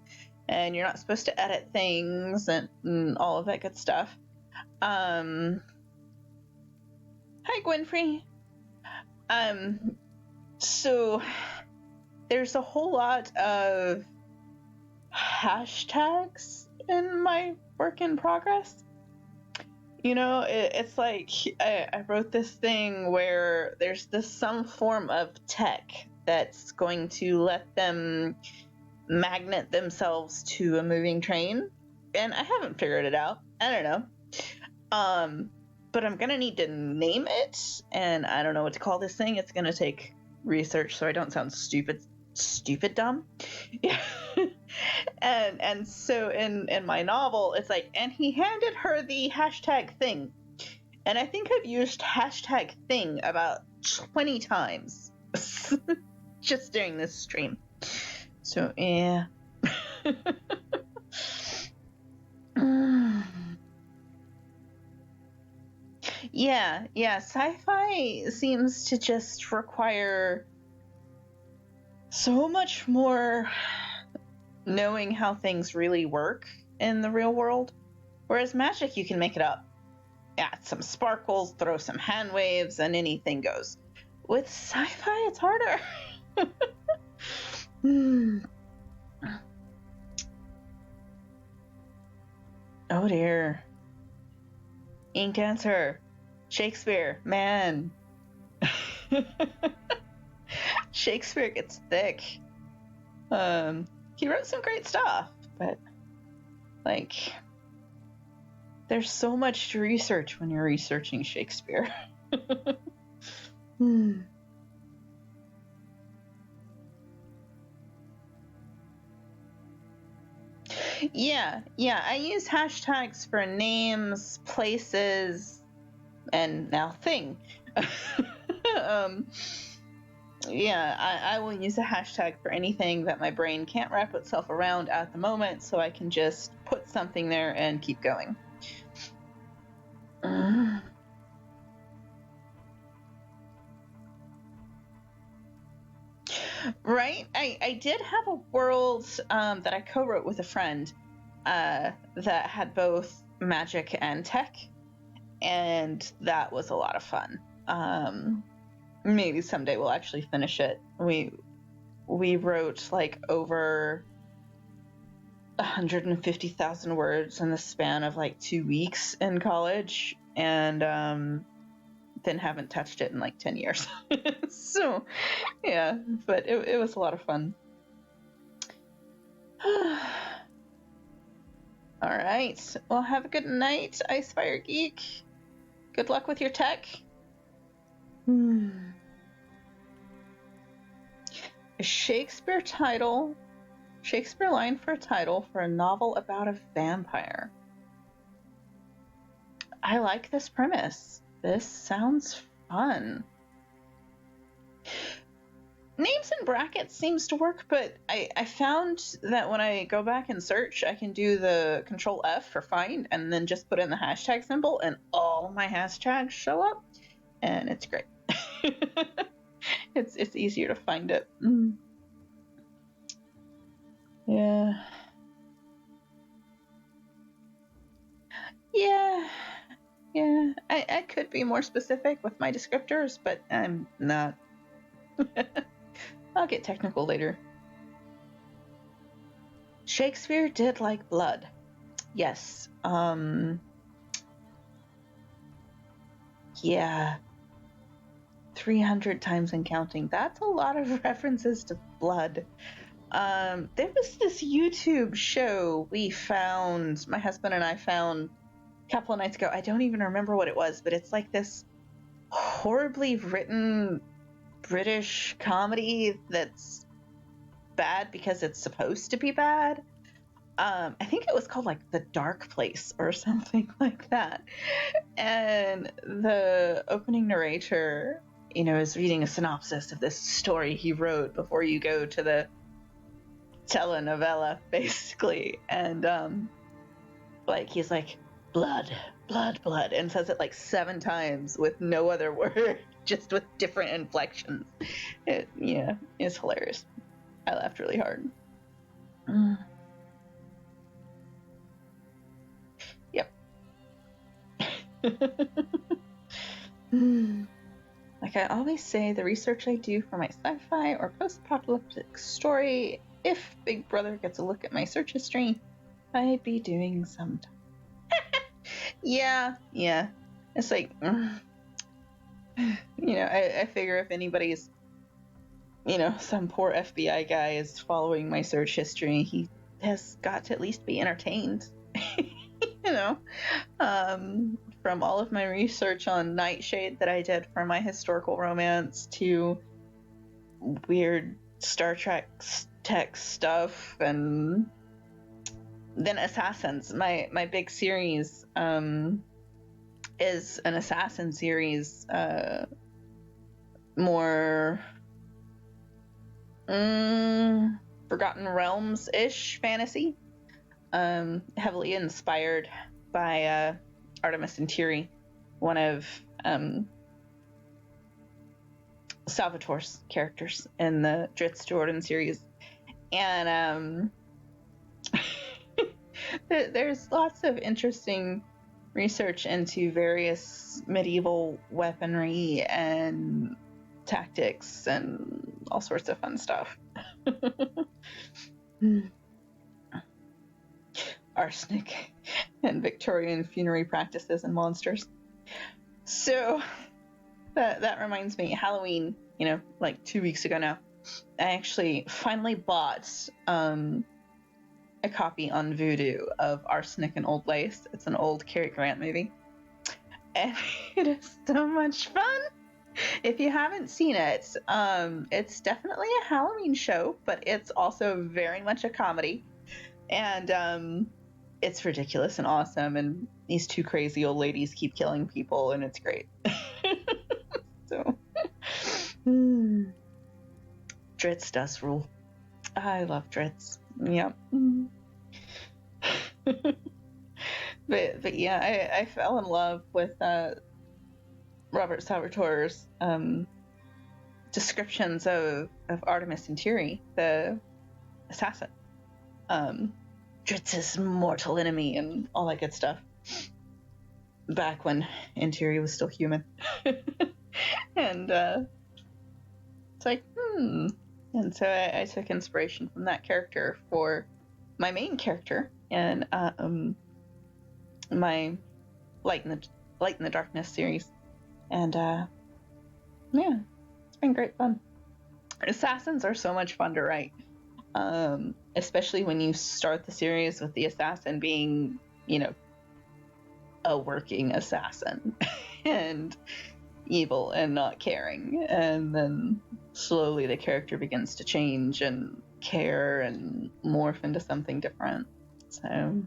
and you're not supposed to edit things and all of that good stuff. Hi, Gwynfrey. So there's a whole lot of hashtags in my work in progress. You know, it's like I wrote this thing where there's some form of tech that's going to let them magnet themselves to a moving train, and I haven't figured it out. I don't know. But I'm gonna need to name it, and I don't know what to call this thing. It's gonna take research so I don't sound stupid dumb. Yeah. and so in my novel, it's like, and he handed her the hashtag thing. And I think I've used hashtag thing about 20 times just during this stream. So, yeah. Yeah, sci-fi seems to just require so much more knowing how things really work in the real world, whereas magic, you can make it up. Add some sparkles, throw some hand waves, and anything goes. with sci-fi, it's harder. Hmm. Oh dear. Ink Answer. Shakespeare, man. Shakespeare gets thick. He wrote some great stuff, but like there's so much to research when you're researching Shakespeare. Yeah, I use hashtags for names, places, and now thing. I will use a hashtag for anything that my brain can't wrap itself around at the moment, so I can just put something there and keep going. Right? I did have a world that I co-wrote with a friend that had both magic and tech, and that was a lot of fun. Maybe someday we'll actually finish it. We wrote like over 150,000 words in the span of like 2 weeks in college, and then haven't touched it in like 10 years. So yeah, but it was a lot of fun. All right, well, have a good night, Icefire Geek. Good luck with your tech. A Shakespeare line for a title for a novel about a vampire. I like this premise. This sounds fun. Names in brackets seems to work, but I found that when I go back and search, I can do the Control F for find and then just put in the hashtag symbol, and all my hashtags show up, and it's great. It's easier to find it. Yeah. I could be more specific with my descriptors, but I'm not. I'll get technical later. Shakespeare did like blood. Yes. Yeah. 300 times and counting. That's a lot of references to blood. There was this YouTube show my husband and I found a couple of nights ago. I don't even remember what it was, but it's like this horribly written British comedy that's bad because it's supposed to be bad. I think it was called like The Dark Place or something like that. And the opening narrator, is reading a synopsis of this story he wrote before you go to the telenovela, basically. And he's like, blood, blood, blood, and says it like 7 times with no other word, just with different inflections. It's hilarious. I laughed really hard. Yep. Like I always say, the research I do for my sci-fi or post-apocalyptic story, if Big Brother gets a look at my search history, I'd be doing some time. Yeah. It's like, I figure if anybody's, some poor FBI guy is following my search history, he has got to at least be entertained. From all of my research on Nightshade that I did for my historical romance to weird Star Trek tech stuff, and then Assassins. My big series is an assassin series, more Forgotten Realms-ish fantasy, heavily inspired by Artemis and Thierry, one of Salvatore's characters in the Dritz Jordan series. And there's lots of interesting research into various medieval weaponry and tactics and all sorts of fun stuff. Arsenic and Victorian funerary practices and monsters. So that reminds me, Halloween, like 2 weeks ago now, I actually finally bought a copy on Vudu of Arsenic and Old Lace. It's an old Cary Grant movie. And it is so much fun. If you haven't seen it, it's definitely a Halloween show, but it's also very much a comedy. And it's ridiculous and awesome. And these two crazy old ladies keep killing people, and it's great. So, Dritz does rule. I love Dritz. Yep. But yeah, I fell in love with Robert Salvatore's descriptions of Artemis and Tiri, the assassin. Dritz's mortal enemy and all that good stuff. Back when Tiri was still human. And it's like, And so I took inspiration from that character for my main character and my Light in the Darkness series. And yeah, it's been great fun. Assassins are so much fun to write, especially when you start the series with the assassin being, a working assassin and evil and not caring, and then slowly the character begins to change and care and morph into something different. So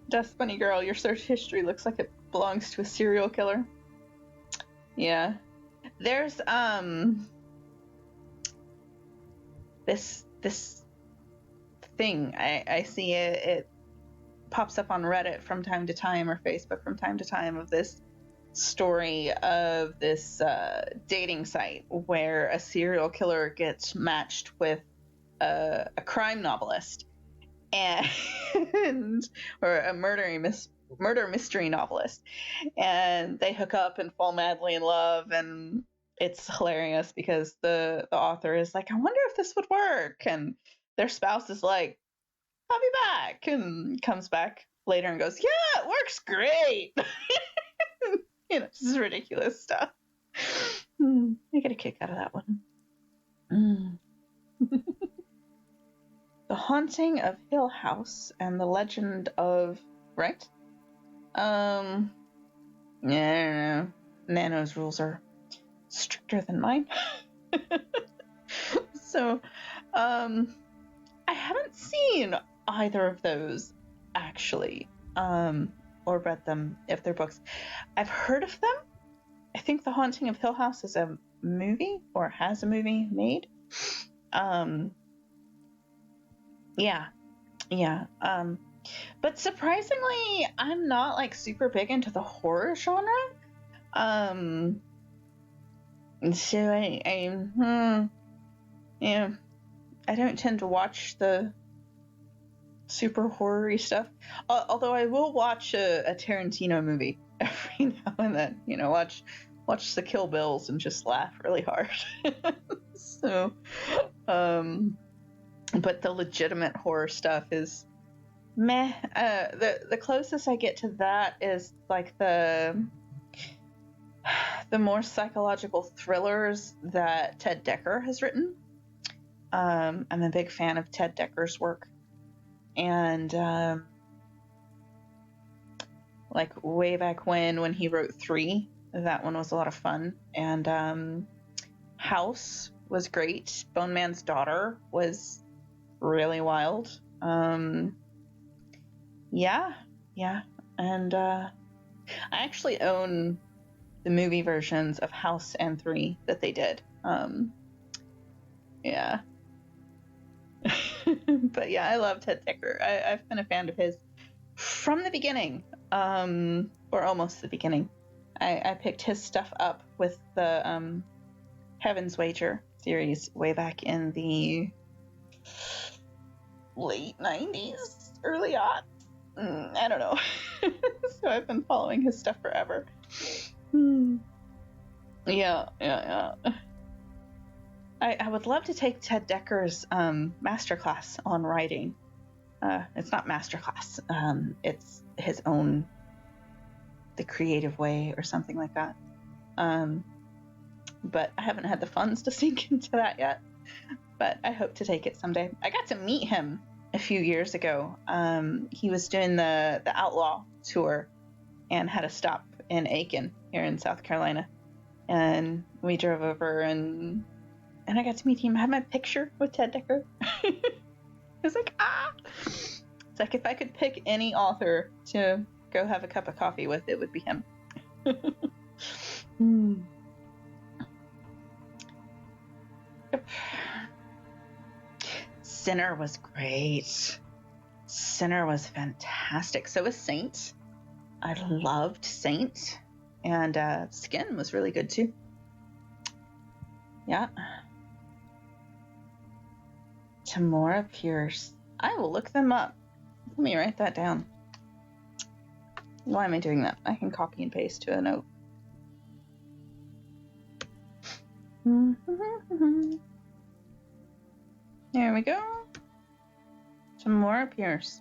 Dust Bunny Girl, your search history looks like it belongs to a serial killer. Yeah. There's this thing. I see it pops up on Reddit from time to time, or Facebook from time to time, of this story of this dating site where a serial killer gets matched with a crime novelist or a murder mystery novelist, and they hook up and fall madly in love, and it's hilarious because the author is like, I wonder if this would work, and their spouse is like, I'll be back, and comes back later and goes, yeah, it works great. Just ridiculous stuff. I get a kick out of that one. The Haunting of Hill House and the Legend of... Right? Yeah, I don't know. NaNo's rules are stricter than mine. So, I haven't seen either of those, actually, or read them if they're books. I've heard of them. I think The Haunting of Hill House is a movie, or has a movie made. Yeah. But surprisingly, I'm not like super big into the horror genre. So I don't tend to watch the super horror-y stuff. Although I will watch a Tarantino movie every now and then. Watch the Kill Bills and just laugh really hard. So, but the legitimate horror stuff is meh. The closest I get to that is like the more psychological thrillers that Ted Dekker has written. I'm a big fan of Ted Dekker's work, and like way back when he wrote 3, that one was a lot of fun. And House was great. Bone Man's Daughter was really wild. Yeah, and I actually own the movie versions of House and 3 that they did. Yeah. But yeah, I love Ted Dekker. I've been a fan of his from the beginning, or almost the beginning. I picked his stuff up with the Heaven's Wager series way back in the late 90s, early aughts. I don't know. So I've been following his stuff forever. Yeah. I would love to take Ted Decker's masterclass on writing. It's not masterclass. It's his own, The Creative Way or something like that. But I haven't had the funds to sink into that yet. But I hope to take it someday. I got to meet him a few years ago. He was doing the Outlaw tour and had a stop in Aiken here in South Carolina. And we drove over and I got to meet him. I had my picture with Ted Decker. I was like, ah! It's like if I could pick any author to go have a cup of coffee with, it would be him. Yep. Sinner was great. Sinner was fantastic. So was Saint. I loved Saint. And Skin was really good too. Yeah. Tamora Pierce. I will look them up. Let me write that down. Why am I doing that? I can copy and paste to a note. There we go. Tamora Pierce.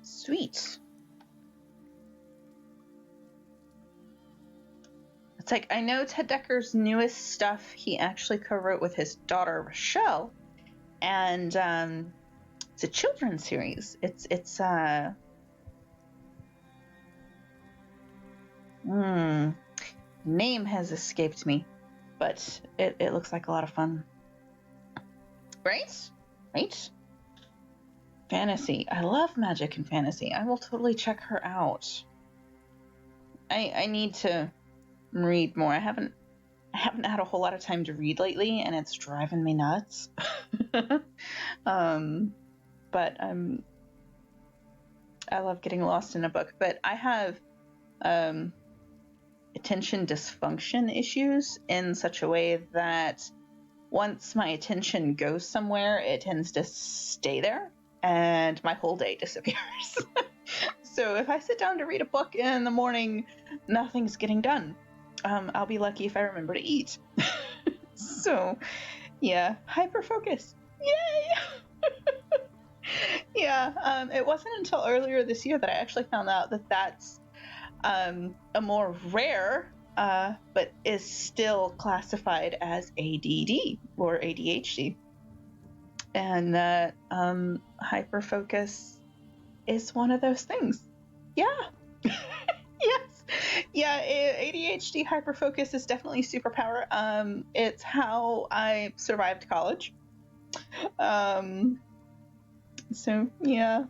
Sweet. It's like, I know Ted Decker's newest stuff he actually co-wrote with his daughter Rochelle, and it's a children's series. It's name has escaped me, but it looks like a lot of fun. Right? Fantasy. I love magic and fantasy. I will totally check her out. I need to read more. I haven't had a whole lot of time to read lately, and it's driving me nuts. But I love getting lost in a book. But I have attention dysfunction issues in such a way that once my attention goes somewhere, it tends to stay there, and my whole day disappears. So if I sit down to read a book in the morning, nothing's getting done. I'll be lucky if I remember to eat. So, yeah, hyperfocus. Yay! Yeah, it wasn't until earlier this year that I actually found out that that's a more rare, but is still classified as ADD or ADHD. And that hyperfocus is one of those things. Yeah. Yes. Yeah, ADHD hyperfocus is definitely a superpower. It's how I survived college. So yeah.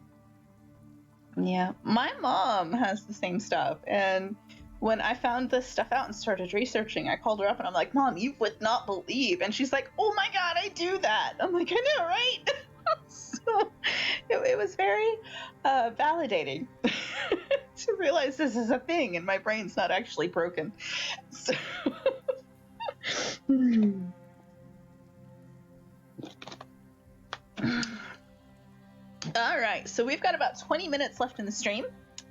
My mom has the same stuff, and when I found this stuff out and started researching, I called her up and I'm like, Mom, you would not believe. And she's like, oh my God, I do that. I'm like, I know, right? So it was very validating to realize this is a thing and my brain's not actually broken. So all right, so we've got about 20 minutes left in the stream,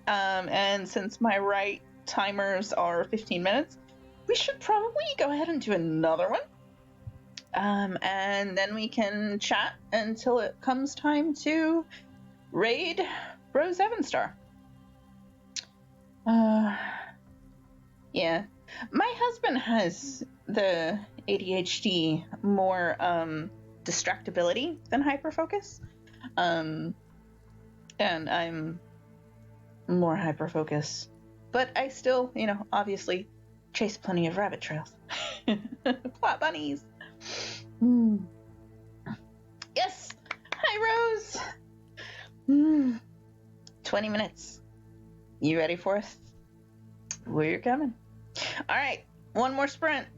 and since my right timers are 15 minutes, we should probably go ahead and do another one, and then we can chat until it comes time to raid Rose Evenstar. Yeah, my husband has the ADHD more distractibility than hyperfocus. And I'm more hyper-focused. But I still, obviously chase plenty of rabbit trails. Plot bunnies. Yes! Hi, Rose! 20 minutes. You ready for us? We're coming. All right, one more sprint.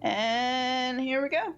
And here we go.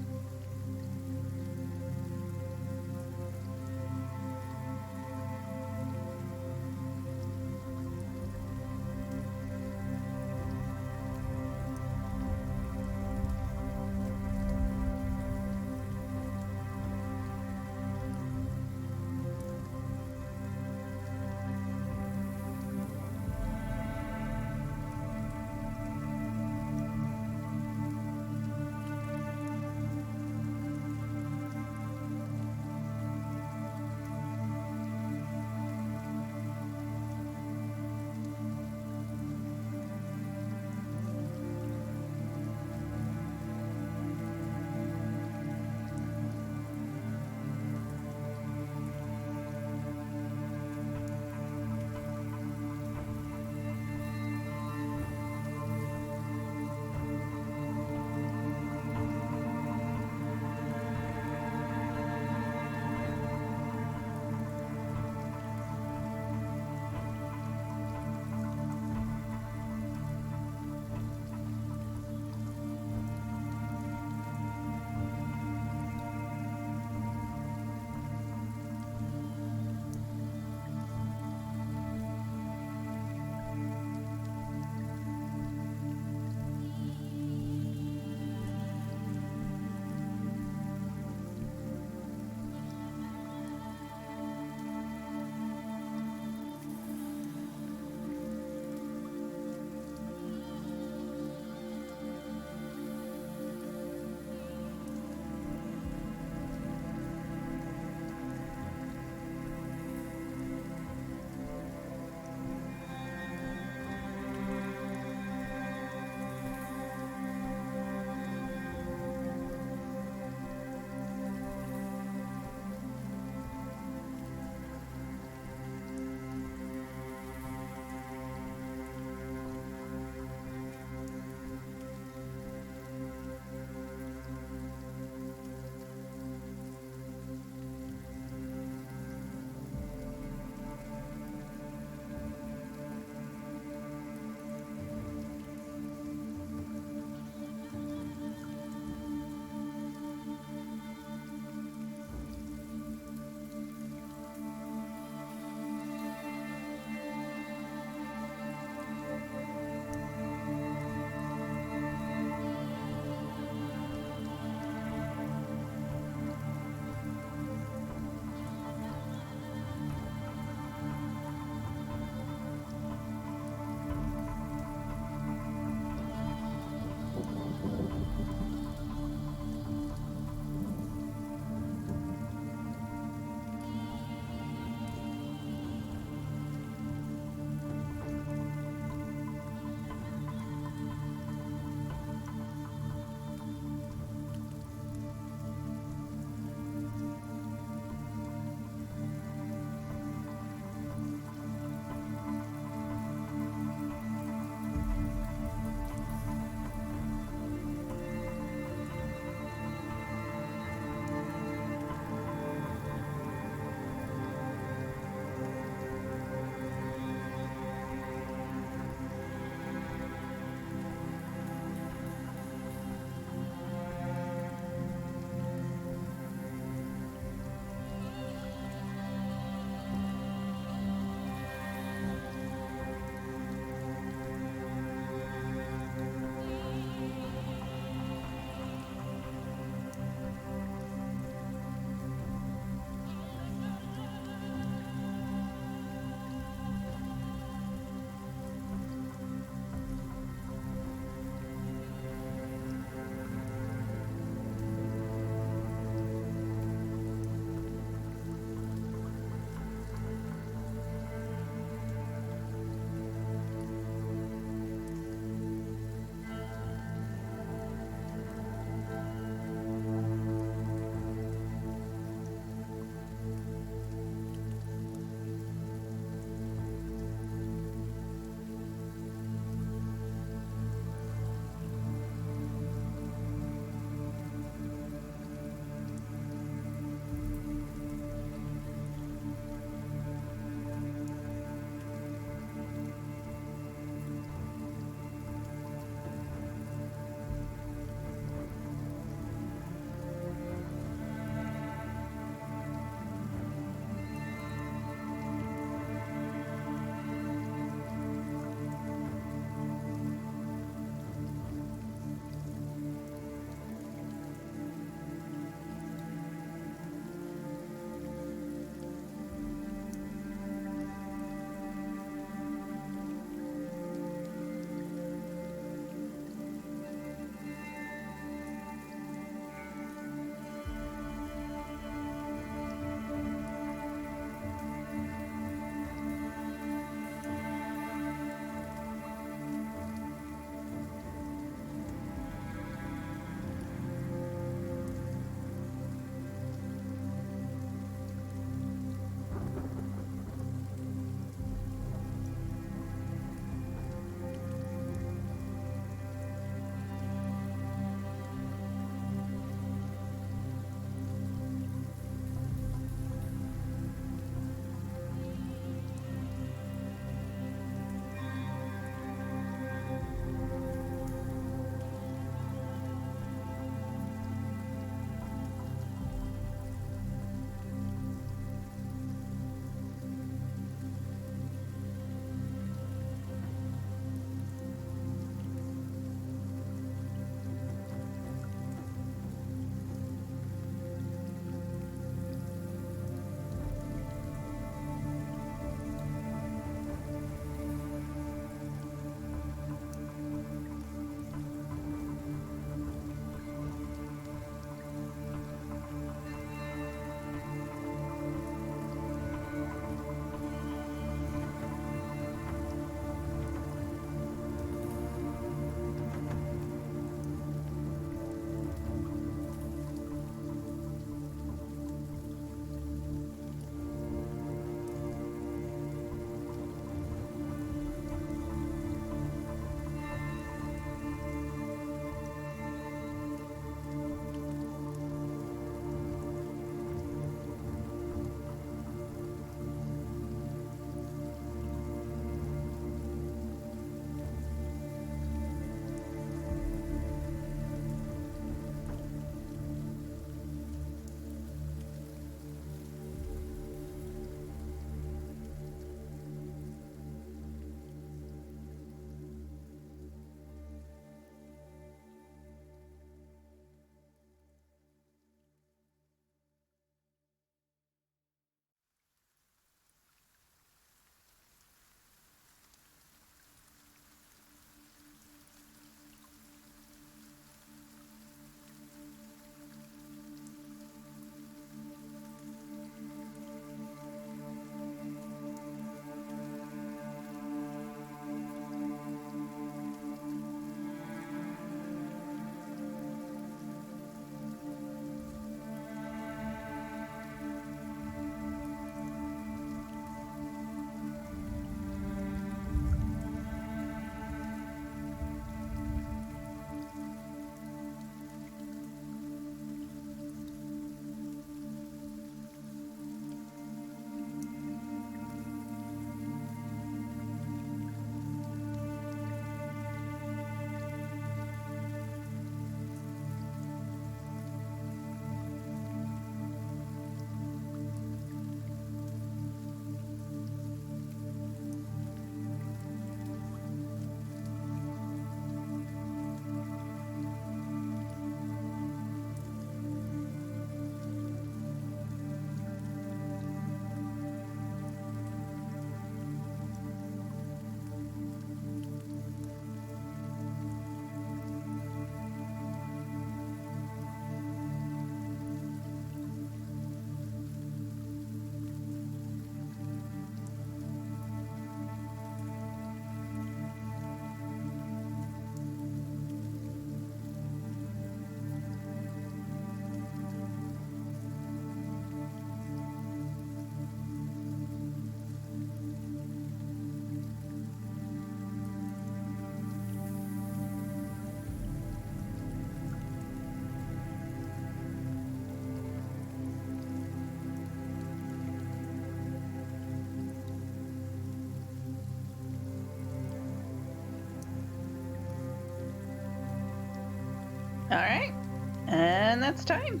And that's time.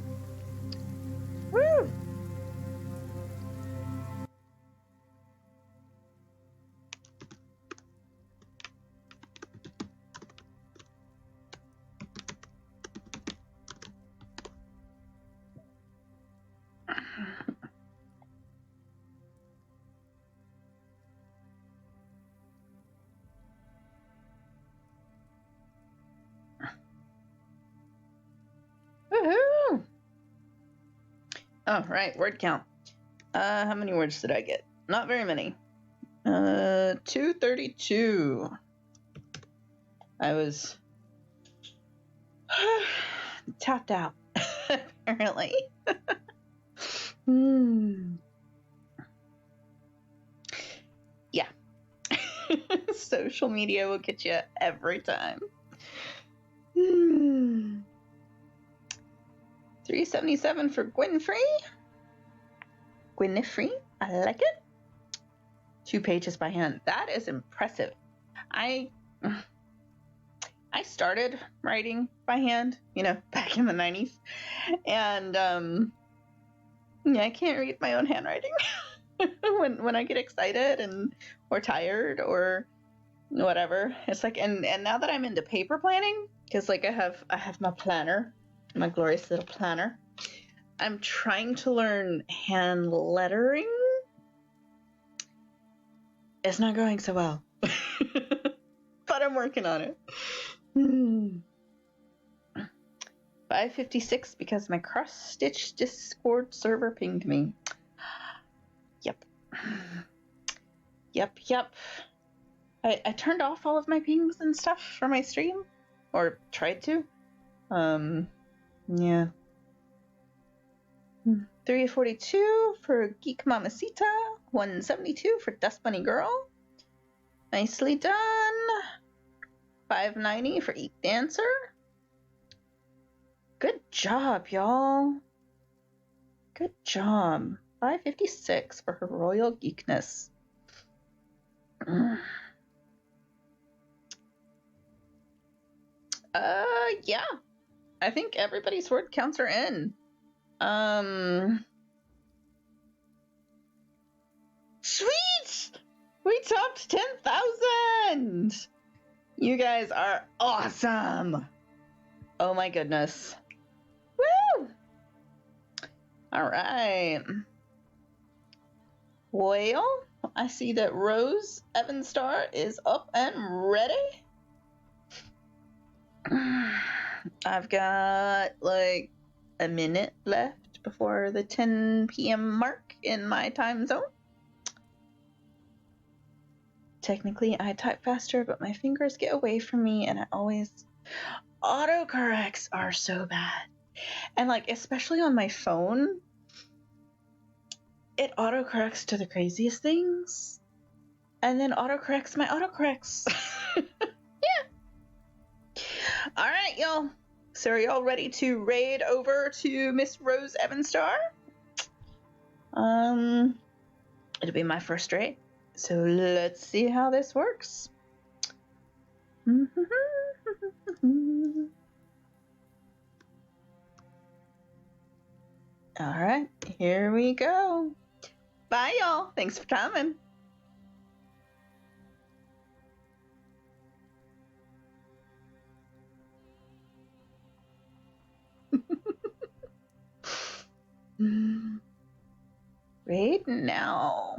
Woo! Woohoo! Oh, right, word count. How many words did I get? Not very many. 232. I was tapped out, apparently. Yeah. Social media will get you every time. 377 for Gwynfrey. Gwynfrey, I like it. 2 pages by hand. That is impressive. I started writing by hand, back in the 90s. And yeah, I can't read my own handwriting when I get excited or tired or whatever. It's like, and now that I'm into paper planning, because like I have my planner, my glorious little planner. I'm trying to learn hand lettering. It's not going so well, but I'm working on it. 556 because my cross-stitch Discord server pinged me. Yep. I turned off all of my pings and stuff for my stream, or tried to. Yeah. 342 for Geek Mamacita. 172 for Dust Bunny Girl. Nicely done. 590 for Eat Dancer. Good job, y'all. Good job. 556 for her Royal Geekness. Yeah. I think everybody's word counts are in. Sweet! We topped 10,000! You guys are awesome! Oh my goodness. Woo! Alright. Well, I see that Rose Evanstar is up and ready. I've got like a minute left before the 10 p.m. mark in my time zone. Technically, I type faster, but my fingers get away from me, and I always... Autocorrects are so bad. And like, especially on my phone, it autocorrects to the craziest things, and then autocorrects my autocorrects. Yeah. All right, y'all. So are y'all ready to raid over to Miss Rose Evanstar? It'll be my first raid. So let's see how this works. All right, here we go. Bye, y'all. Thanks for coming. Raid now.